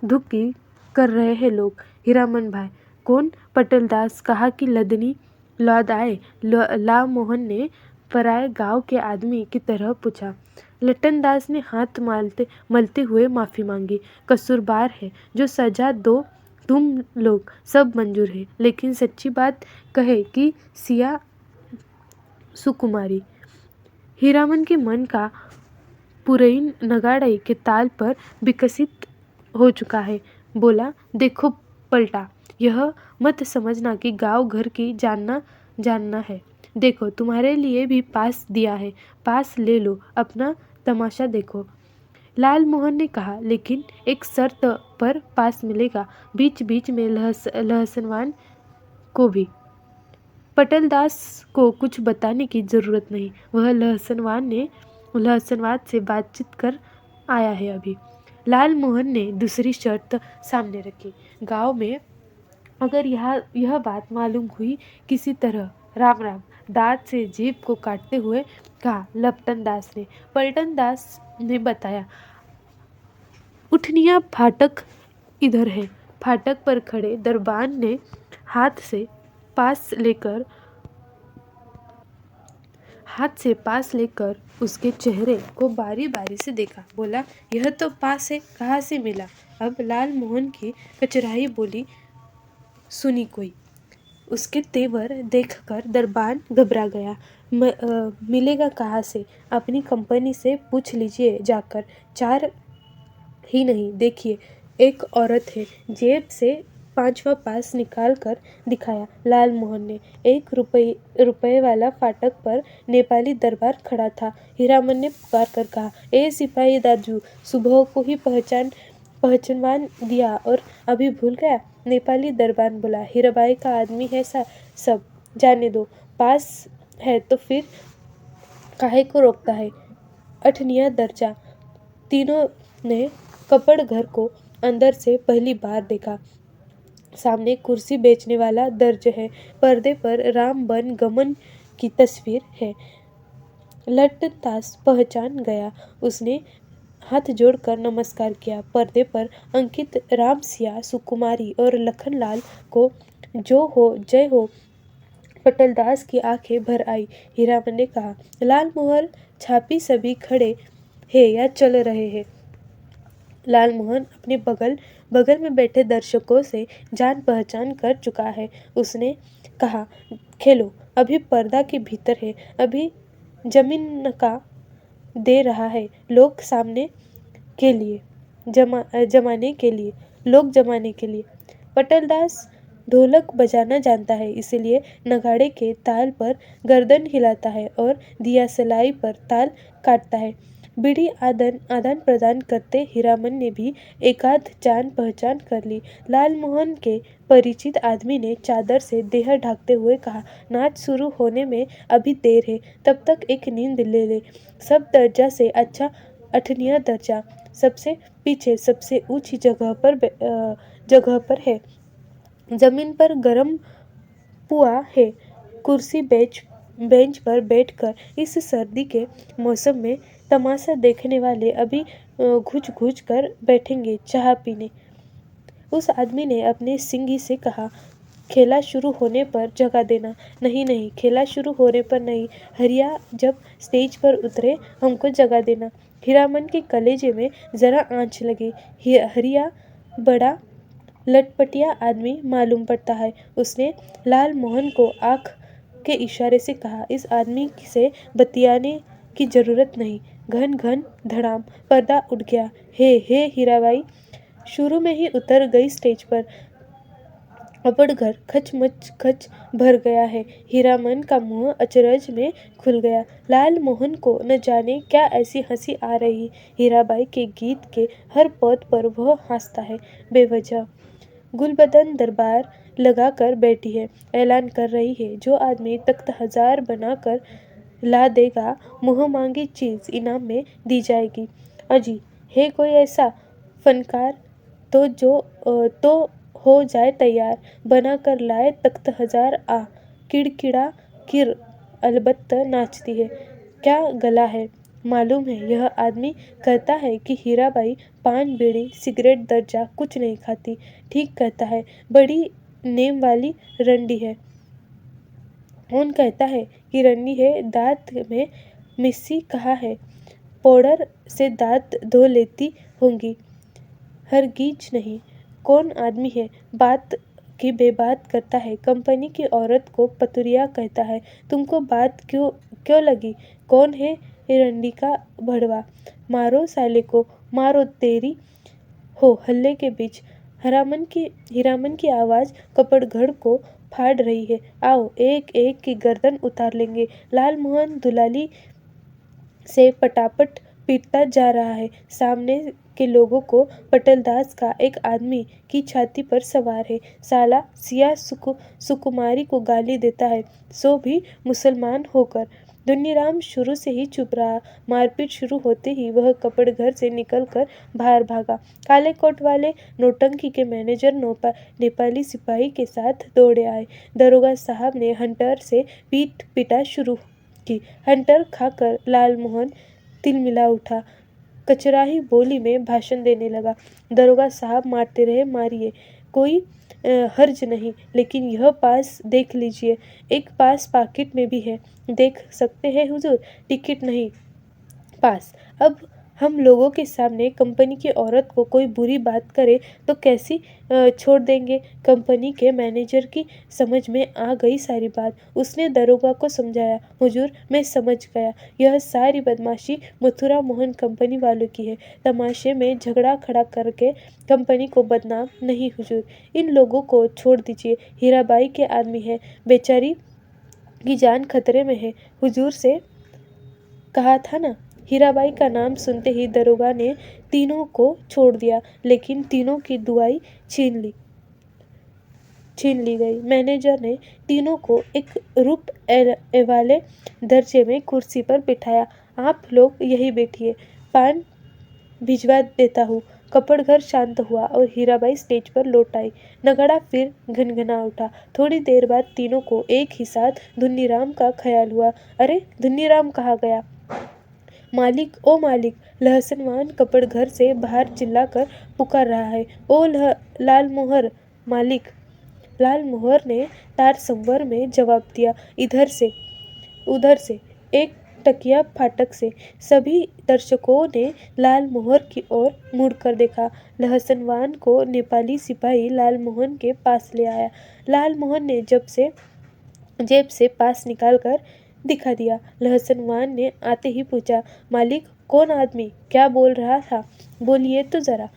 धुक्की कर रहे हैं लोग। हीरामन भाई कौन? पटेलदास कहा कि लदनी लौद आए। लाल मोहन ने पराए गांव के आदमी की तरह पूछा। लट्टनदास ने हाथ मलते हुए माफी मांगी। कसूरबार है, जो सजा दो तुम लोग सब मंजूर है, लेकिन सच्ची बात कहे कि सिया सुकुमारी। हीरामन के मन का पुरैन नगाड़े के ताल पर विकसित हो चुका है। बोला, देखो पलटा, यह मत समझना कि गांव घर की जानना है। देखो, तुम्हारे लिए भी पास दिया है, पास ले लो, अपना तमाशा देखो। लाल मोहन ने कहा, लेकिन एक शर्त पर पास मिलेगा। बीच बीच में लहसनवान को भी। पटेलदास को कुछ बताने की जरूरत नहीं, वह लहसनवाद से बातचीत कर आया है अभी। लाल मोहन ने दूसरी शर्त सामने रखी। गांव में अगर यह बात मालूम हुई किसी तरह, राम राम, दांत से जीभ को काटते हुए कहा लपटनदास ने। पलटनदास ने बताया, उठनिया फाटक इधर है। फाटक पर खड़े दरबान ने हाथ से पास लेकर उसके चेहरे को बारी बारी से देखा। बोला, यह तो पास है, कहाँ से मिला? अब लाल मोहन की कचराई बोली सुनी कोई। उसके तेवर देखकर दरबान घबरा गया। मिलेगा कहाँ से? अपनी कंपनी से पूछ लीजिए जाकर। 4 ही नहीं, देखिए, एक औरत है। जेब से 5वां पास निकाल कर दिखाया लाल मोहन ने। 1 रुपये वाला फाटक पर नेपाली दरबार खड़ा था। हीरामन ने पुकार कर कहा, ए सिपाही दाजू, सुबह को ही पहचान दिया और अभी भूल गया? नेपाली दरबान बोला, हीराबाई का आदमी है सब, जाने दो, पास है तो फिर काहे को रोकता है? 8निया दर्जा। तीनों ने कपड़ घर को अंदर से पहली बार देखा। सामने कुर्सी बेचने वाला दर्ज है, पर्दे पर राम बन गमन की तस्वीर है। लट्टनदास पहचान गया। उसने हाथ जोड़कर नमस्कार किया। पर्दे पर अंकित राम सिया सुकुमारी और लखनलाल को जो हो जय हो। पटेलदास की आंखें भर आई। हीरामन ने कहा, लाल मोहन छापी सभी खड़े हैं या चल रहे हैं? लाल मोहन अपने बगल में बैठे दर्शकों से जान पहचान कर चुका है। उसने कहा, खेलो, अभी पर्दा के भीतर है, अभी जमीन का दे रहा है, लोग जमाने के लिए। पटेलदास ढोलक बजाना जानता है, इसलिए नगाड़े के ताल पर गर्दन हिलाता है और दियासलाई पर ताल काटता है। बीड़ी आदान प्रदान करते हीरामन ने भी एकाध जान पहचान कर ली। लाल मोहन के परिचित आदमी ने चादर से देह ढकते हुए कहा, नाच शुरू होने में अभी देर है, तब तक एक नींद ले ले। सब दर्जा से अच्छा 8निया दर्जा, सबसे पीछे सबसे ऊंची जगह पर है। जमीन पर गरम पुआ है, कुर्सी बेंच पर बैठकर इस सर्दी के मौसम में तमाशा देखने वाले अभी घुच घुच कर बैठेंगे चाह पीने। उस आदमी ने अपने सिंगी से कहा, खेला शुरू होने पर जगा देना। नहीं नहीं, खेला शुरू होने पर नहीं, हरिया जब स्टेज पर उतरे हमको जगा देना। हीरामन के कलेजे में जरा आंच लगी। हरिया बड़ा लटपटिया आदमी मालूम पड़ता है। उसने लाल मोहन को आंख के इशारे से कहा, इस आदमी से बतियाने की जरूरत नहीं। घन घन धड़ाम, पर्दा उठ गया। हे हीराबाई शुरू में ही उतर गई स्टेज पर। अबड़ घर खच भर गया है। हीरामन का मुंह अचरज में खुल गया। लाल मोहन को न जाने क्या ऐसी हंसी आ रही। हीराबाई के गीत के हर पद पर वह हंसता है बेवजह। गुलबदन दरबार लगा कर बैठी है, ऐलान कर रही है, जो आदमी तख्त हजार बना कर ला देगा मुँह मांगी चीज इनाम में दी जाएगी। अजी है कोई ऐसा फनकार तो हो जाए तैयार, बना कर लाए तख्त हजार आ। किड़किड़ा किर अलबत्त नाचती है। क्या गला है मालूम है। यह आदमी कहता है कि हीराबाई पान बीड़ी सिगरेट दर्जा कुछ नहीं खाती। ठीक कहता है, बड़ी नेम वाली रंडी है। कौन कहता है कि रंडी है। दांत में मिस्सी कहाँ है, पाउडर से दांत धो लेती होंगी। हरगिज नहीं। कौन आदमी है, बात की बेबात करता है। कंपनी की औरत को पतुरिया कहता है। तुमको बात क्यों लगी। कौन है रंडी का भड़वा। मारो साले को, मारो तेरी हो। हल्ले के बीच हीरामन की आवाज कपड़घर को फाड़ रही है। आओ, एक एक की गर्दन उतार लेंगे। लाल मोहन दुलाली से पटापट पीटता जा रहा है। सामने के लोगों को पटलदास का एक आदमी की छाती पर सवार है। साला सिया सुकुमारी को गाली देता है, सो भी मुसलमान होकर। धुन्नीराम शुरू से ही चुप रहा। मारपीट शुरू होते ही वह कपड़ घर से निकलकर बाहर भागा। काले कोट वाले नौटंकी के मैनेजर नेपाली सिपाही के साथ दौड़े आए। दरोगा साहब ने हंटर से पीट पिटा शुरू की। हंटर खाकर लाल मोहन तिलमिला उठा, कचराही बोली में भाषण देने लगा। दरोगा साहब मारते रहे, मारिए, कोई हर्ज नहीं, लेकिन यह पास देख लीजिए। एक पास पॉकेट में भी है, देख सकते हैं हुजूर। टिकट नहीं, पास। अब हम लोगों के सामने कंपनी की औरत को कोई बुरी बात करे तो कैसी छोड़ देंगे। कंपनी के मैनेजर की समझ में आ गई सारी बात। उसने दरोगा को समझाया, हुजूर मैं समझ गया, यह सारी बदमाशी मथुरा मोहन कंपनी वालों की है। तमाशे में झगड़ा खड़ा करके कंपनी को बदनाम नहीं हुजूर। इन लोगों को छोड़ दीजिए, हीराबाई के आदमी है, बेचारी की जान खतरे में है। हुजूर से कहा था ना। हीराबाई का नाम सुनते ही दरोगा ने तीनों को छोड़ दिया, लेकिन तीनों की दुआई छीन ली गई। मैनेजर ने तीनों को एक रुपए वाले दर्जे में कुर्सी पर बिठाया। आप लोग यही बैठिए, पान भिजवा देता हूँ। कपड़घर शांत हुआ और हीराबाई स्टेज पर लौट आई। नगाड़ा फिर घनघना उठा। थोड़ी देर बाद तीनों को एक ही साथ धुन्नीराम का ख्याल हुआ। अरे धुन्नीराम कहाँ गया। मालिक, ओ मालिक, लहसनवान कपड़घर से बाहर चिल्लाकर पुकार रहा है। ओ लाल मोहर मालिक। लाल मोहर ने तार संवर में जवाब दिया, इधर से उधर से, एक टकिया फाटक से। सभी दर्शकों ने लाल मोहर की ओर मुड़कर देखा। लहसनवान को नेपाली सिपाही लाल मोहन के पास ले आया। लाल मोहन ने जेब से पास निकालकर दिखा दिया। लहसनवान ने आते ही पूछा, मालिक कौन आदमी क्या बोल रहा था, बोलिए तो जरा।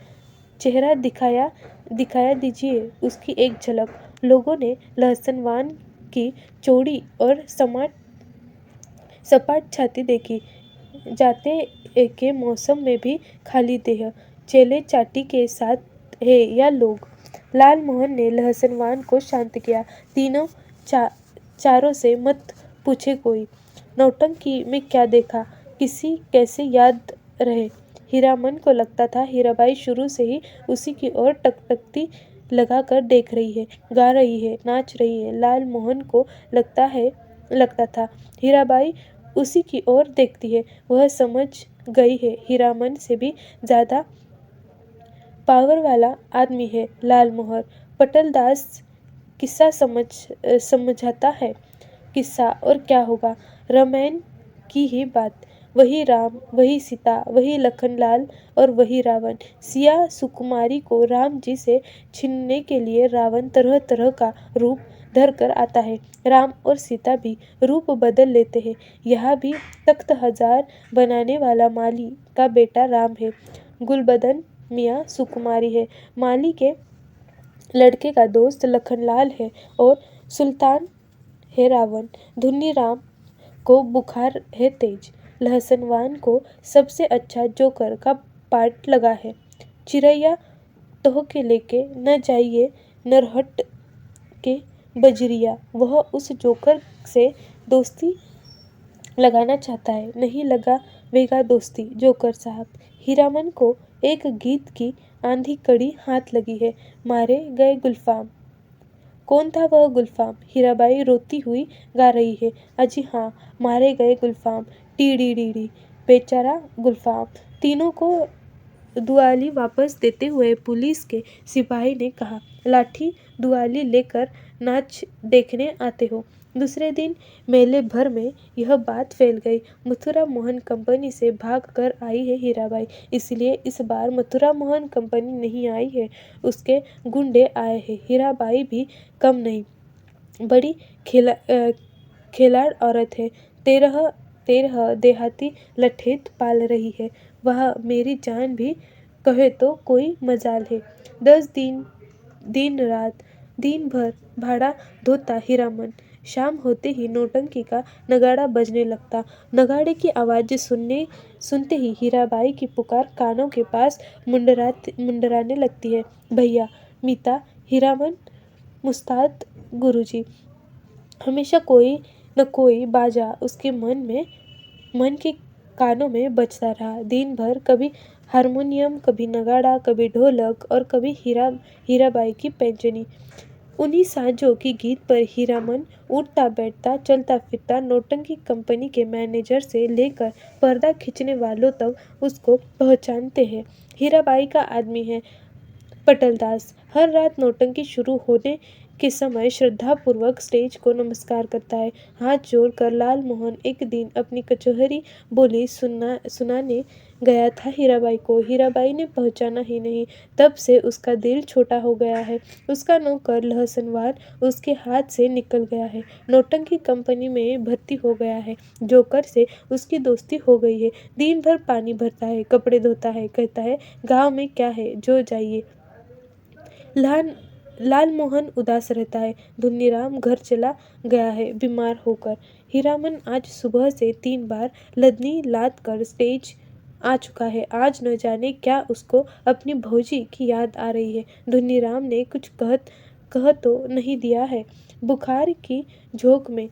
चेहरा दिखाया दीजिए उसकी एक झलक। लोगों ने लहसनवान की चौड़ी और सपाट छाती देखी। जाते के मौसम में भी खाली देह, चेले चाटी के साथ है या लोग। लाल मोहन ने लहसनवान को शांत किया। तीनों चारों से मत पूछे कोई। नौटंकी में क्या देखा, किसी कैसे याद रहे। हीरामन को लगता था हीराबाई शुरू से ही उसी की ओर टकटकी लगाकर देख रही है, गा रही है, नाच रही है। लाल मोहन को लगता है लगता था। हीराबाई उसी की ओर देखती है। वह समझ गई है हीरामन से भी ज़्यादा पावर वाला आदमी है लालमोहर। पटलदास किस्सा समझाता है। किस्सा और क्या होगा, रामायण की ही बात। वही राम, वही सीता, वही लखनलाल और वही रावण। सिया सुकुमारी को राम जी से छीनने के लिए रावण तरह तरह का रूप धर कर आता है। राम और सीता भी रूप बदल लेते हैं। यहाँ भी तख्त हजार बनाने वाला माली का बेटा राम है। गुलबदन मियाँ सुकुमारी है। माली के लड़के का दोस्त लखनलाल है और सुल्तान है रावण। धुन्नी राम को बुखार है तेज। लहसनवान को सबसे अच्छा जोकर का पार्ट लगा है। चिरैया तोह के लेके न जाइए नरहट के बजरिया। वह उस जोकर से दोस्ती लगाना चाहता है। नहीं लगावेगा दोस्ती जोकर साहब। हीरामन को एक गीत की आंधी कड़ी हाथ लगी है। मारे गए गुलफाम। कौन था वह गुलफाम? हीराबाई रोती हुई गा रही है। अजी हाँ, मारे गए गुलफाम। टी डी डी डी। बेचारा गुलफाम। तीनों को दुआली वापस देते हुए पुलिस के सिपाही ने कहा, लाठी दुआली लेकर नाच देखने आते हो। दूसरे दिन मेले भर में यह बात फैल गई। मथुरा मोहन कंपनी से भाग कर आई है हीराबाई, इसलिए इस बार मथुरा मोहन कंपनी नहीं आई है, उसके गुंडे आए हैं। हीराबाई भी कम नहीं, बड़ी खिलाड़ औरत है। तेरह तेरह देहाती लठेत पाल रही है। वह मेरी जान भी कहे तो कोई मजाल है। 10 दिन दिन रात दिन भर भाड़ा धोता हीरामन। शाम होते ही नौटंकी का नगाड़ा बजने लगता। नगाड़े की आवाज़ सुनते ही हीराबाई की पुकार कानों के पास मुंडराने लगती है। भैया, मीता, हीरामन, मुस्ताद गुरुजी। हमेशा कोई न कोई बाजा उसके मन के कानों में बजता रहा। दिन भर कभी हारमोनियम, कभी नगाड़ा, कभी ढोलक और कभी हीराबाई की पैंजनी। उन्हीं साजों की गीत पर हीरामन उठता बैठता, चलता फिरता, नौटंकी कंपनी के मैनेजर से लेकर पर्दा खींचने वालों तक उसको पहचानते हैं। हीराबाई का आदमी है पटलदास। हर रात नौटंकी शुरू होने के समय श्रद्धापूर्वक स्टेज को नमस्कार करता है। हाथ जोड़कर लालमोहन एक दिन अपनी कचहरी बोली सुनाने गया था हीराबाई को। हीराबाई ने पहचाना ही नहीं। तब से उसका दिल छोटा हो गया है। उसका नौकर लहसनवान उसके हाथ से निकल गया है। नौटंकी कंपनी में भर्ती हो गया है। जोकर से उसकी दोस्ती हो गई है। दिन भर पानी भरता है, कपड़े धोता है, कहता है गांव में क्या है, जो जाइए। लालमोहन उदास रहता है। धुन्नीराम घर चला गया है बीमार होकर। हीरामन आज सुबह से 3 बार लदनी लाद कर स्टेज आ चुका है। आज न जाने क्या उसको अपनी भौजी की याद आ रही है। धुन्नीराम ने कुछ कह तो नहीं दिया है। बुखार की झोंक में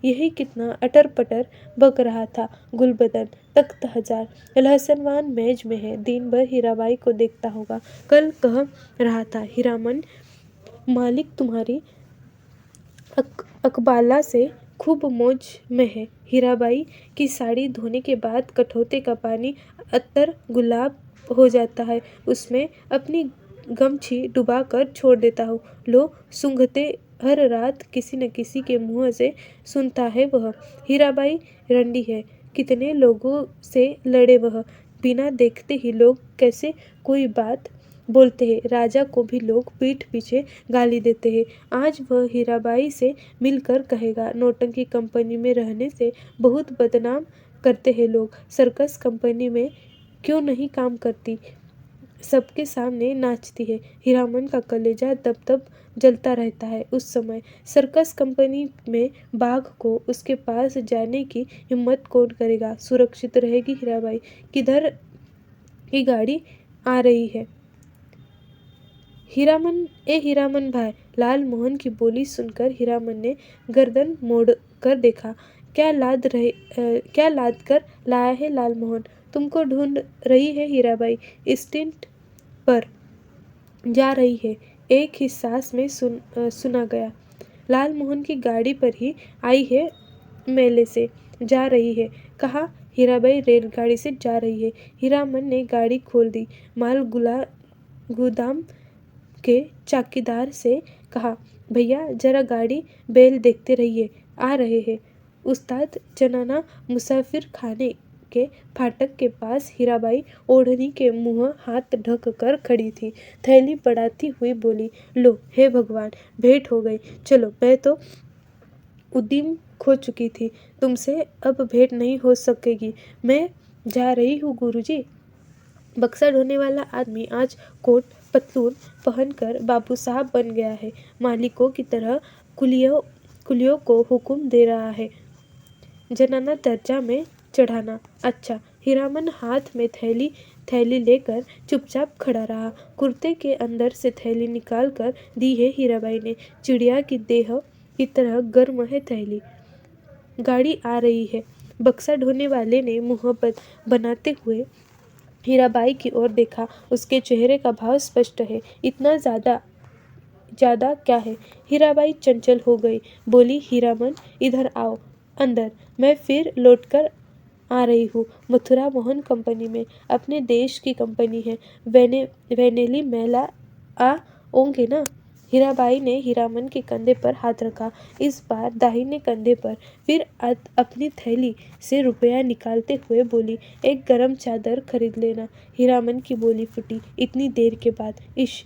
यही कितना अटर पटर बक रहा था। गुलबदन तख्त हजार। लहसनवान मेज में है। दिन भर हीराबाई को देखता होगा। कल कह रहा था, हीरामन, मालिक तुम्हारी अकबाला से खूब मौज में है। हीराबाई की साड़ी धोने के बाद कठौते का पानी अत्तर गुलाब हो जाता है। उसमें अपनी गमछी डुबा कर छोड़ देता हूँ। लो सूंघते हर रात किसी न किसी के मुंह से सुनता है वह। हीराबाई रंडी है। कितने लोगों से लड़े वह। बिना देखते ही लोग कैसे कोई बात बोलते हैं। राजा को भी लोग पीठ पीछे गाली देते हैं। आज वह हीराबाई से मिलकर कहेगा, नौटंकी कंपनी में रहने से बहुत बदनाम करते हैं लोग। सर्कस कंपनी में क्यों नहीं काम करती, सबके सामने नाचती है। हीरामन का कलेजा तब तब जलता रहता है। उस समय सर्कस कंपनी में बाघ को उसके पास जाने की हिम्मत कौन करेगा। सुरक्षित रहेगी हीराबाई। किधर की गाड़ी आ रही है? हीरामन भाई। लालमोहन की बोली सुनकर हीरामन ने गर्दन मोड़ कर देखा। क्या लाद कर लाया है लालमोहन? तुमको ढूंढ रही है हीराबाई। स्टैंड पर जा रही है, एक ही सांस में सुना गया। लालमोहन की गाड़ी पर ही आई है मेले से जा रही है। कहा, हीराबाई रेलगाड़ी से जा रही है। हीरामन ने गाड़ी खोल दी। माल गोदाम के चौकीदार से कहा, भैया जरा गाड़ी बैल देखते रहिए, आ रहे हैं। उस्ताद जनाना मुसाफिर खाने के फाटक के पास हीराबाई ओढ़नी के मुंह हाथ ढक कर खड़ी थी। थैली बढ़ाती हुई बोली, लो हे भगवान, भेंट हो गई। चलो, मैं तो उद्यम खो चुकी थी, तुमसे अब भेंट नहीं हो सकेगी। मैं जा रही हूँ गुरुजी। बक्सा ढोने वाला आदमी आज कोट पतलून पहनकर बाबू साहब बन गया है। मालिकों की तरह कुलियों को हुक्म दे रहा है। जनाना दर्जा में चढ़ाना। अच्छा। हीरामन हाथ में थैली लेकर चुपचाप खड़ा रहा। कुर्ते के अंदर से थैली निकाल कर दी है हीराबाई ने। चिड़िया की देह की तरह गर्म है थैली। गाड़ी आ रही है। बक्सा ढोने वाले ने मुहब्बत बनाते हुए हीराबाई की ओर देखा। उसके चेहरे का भाव स्पष्ट है। इतना ज्यादा क्या है? हीराबाई चंचल हो गई। बोली, हीरामन इधर आओ अंदर। मैं फिर लौटकर आ रही हूँ। मथुरा मोहन कंपनी में, अपने देश की कंपनी है। वेनेली मेला आ ओंगे ना? हीराबाई ने हीरामन के कंधे पर हाथ रखा, इस बार दाहिने कंधे पर। फिर अपनी थैली से रुपया निकालते हुए बोली, एक गरम चादर खरीद लेना। हीरामन की बोली फूटी इतनी देर के बाद। इश,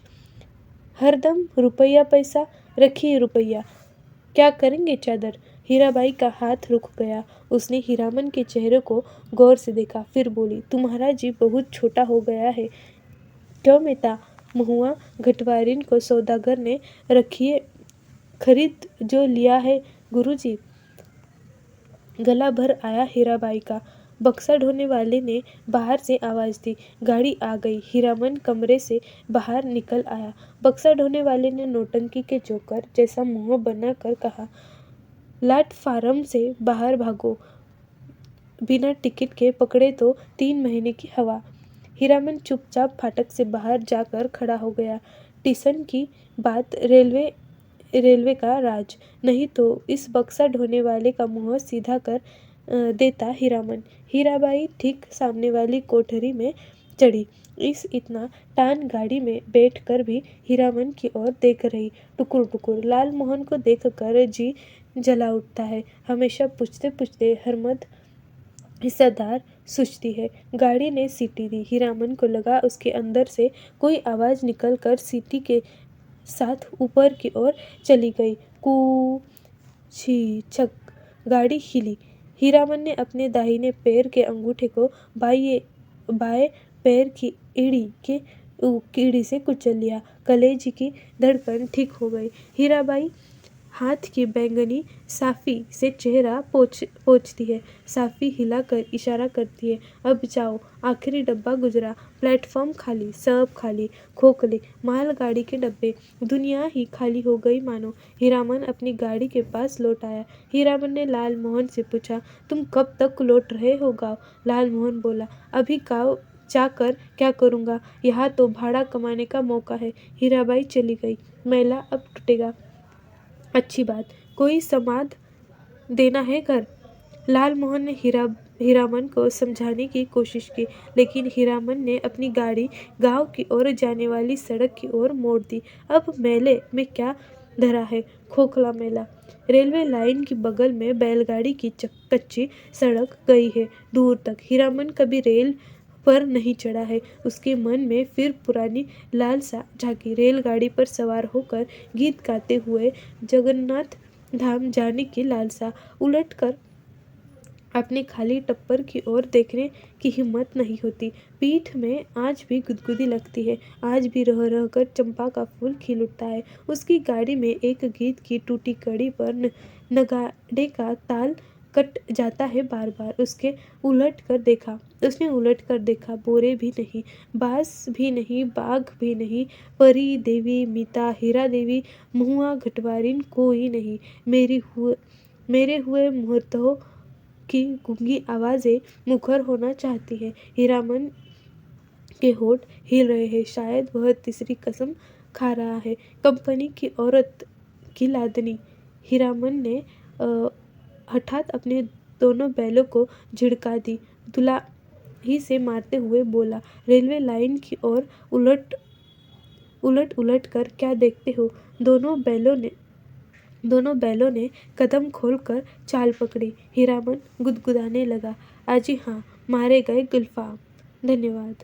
हरदम रुपया पैसा, रखिए रुपया। क्या करेंगे चादर? हीराबाई का हाथ रुक गया। उसने हीरामन के चेहरे को गौर से देखा, फिर बोली, तुम्हारा जी बहुत छोटा हो गया है। क्यों मेता? महुआ घटवारिन को सौदागर ने रखिए खरीद जो लिया है गुरुजी। गला भर आया हीराबाई का। बक्सा ढोने वाले ने बाहर से आवाज दी। गाड़ी आ गई। हीरामन कमरे से बाहर निकल आया। बक्सा ढोने वाले ने नौटंकी के जोकर जैसा मुंह बनाकर कहा, प्लेटफार्म से बाहर भागो, बिना टिकट के पकड़े तो 3 महीने की हवा। हीरामन चुपचाप फाटक से बाहर जाकर खड़ा हो गया। स्टेशन की बात, रेलवे का राज, नहीं तो इस बक्सा ढोने वाले का मुंह सीधा कर देता हीरामन। हीराबाई ठीक सामने वाली कोठरी में चढ़ी। इस इतना टान गाड़ी में बैठ कर भी हीरामन की ओर देख रही। टुकुर टुकुर लाल मोहन को देख कर जी जला उठता है। हमेशा पूछते पूछते हरमद हिस्सेदार सोचती है। गाड़ी ने सीटी दी। हीरामन को लगा उसके अंदर से कोई आवाज निकल कर सीटी के साथ ऊपर की ओर चली गई। कू छी छक, गाड़ी हिली। हीरामन ने अपने दाहिने पैर के अंगूठे को बाएं पैर की कीड़ी से कुचल लिया। कलेजी की धड़कन ठीक हो गई। हीराबाई हाथ की बैंगनी साफी से चेहरा पोंछती है। साफी हिलाकर इशारा करती है, अब जाओ। आखिरी डब्बा गुजरा। प्लेटफॉर्म खाली, सब खाली। खोखले मालगाड़ी के डब्बे। दुनिया ही खाली हो गई मानो। हीरामन अपनी गाड़ी के पास लौट आया। हीरामन ने लाल मोहन से पूछा, तुम कब तक लौट रहे हो गाँव? लाल मोहन बोला, अभी गाँव जाकर क्या करूँगा, यहाँ तो भाड़ा कमाने का मौका है। हीराबाई चली गई। मेला अब टूटेगा। अच्छी बात, कोई समाद देना है घर। लाल मोहन ने हीरामन को समझाने की कोशिश की, लेकिन हीरामन ने अपनी गाड़ी गांव की ओर जाने वाली सड़क की ओर मोड़ दी। अब मेले में क्या धरा है? खोखला मेला। रेलवे लाइन की बगल में बैलगाड़ी की कच्ची सड़क गई है दूर तक। हीरामन कभी रेल पर नहीं चढ़ा है। उसके मन में फिर पुरानी लालसा झांकी। रेलगाड़ी पर सवार होकर गीत गाते हुए जगन्नाथ धाम जाने की लालसा। उलटकर अपने खाली टप्पर की ओर देखने की हिम्मत नहीं होती। पीठ में आज भी गुदगुदी लगती है। आज भी रह रह कर चंपा का फूल खिल उठता है। उसकी गाड़ी में एक गीत की टूटी कड़ी पर नगाड़े का ताल कट जाता है बार बार। उसने उलट कर देखा। बोरे भी नहीं, बांस भी नहीं, बाघ भी नहीं, परी देवी, मीता, हीरा देवी, महुआ घटवारिन कोई नहीं। मेरे हुए मुहूर्तों की गूंगी आवाजें मुखर होना चाहती है। हीरामन के होठ हिल रहे हैं। शायद वह तीसरी कसम खा रहा है। कंपनी की औरत की लादनी। हीरामन ने हठात अपने दोनों बैलों को झिड़का दी। धुलाई से मारते हुए बोला, रेलवे लाइन की ओर उलट उलट कर क्या देखते हो? दोनों बैलों ने कदम खोलकर चाल पकड़ी। हीरामन गुदगुदाने लगा, अजी हाँ, मारे गए गुलफाम। धन्यवाद।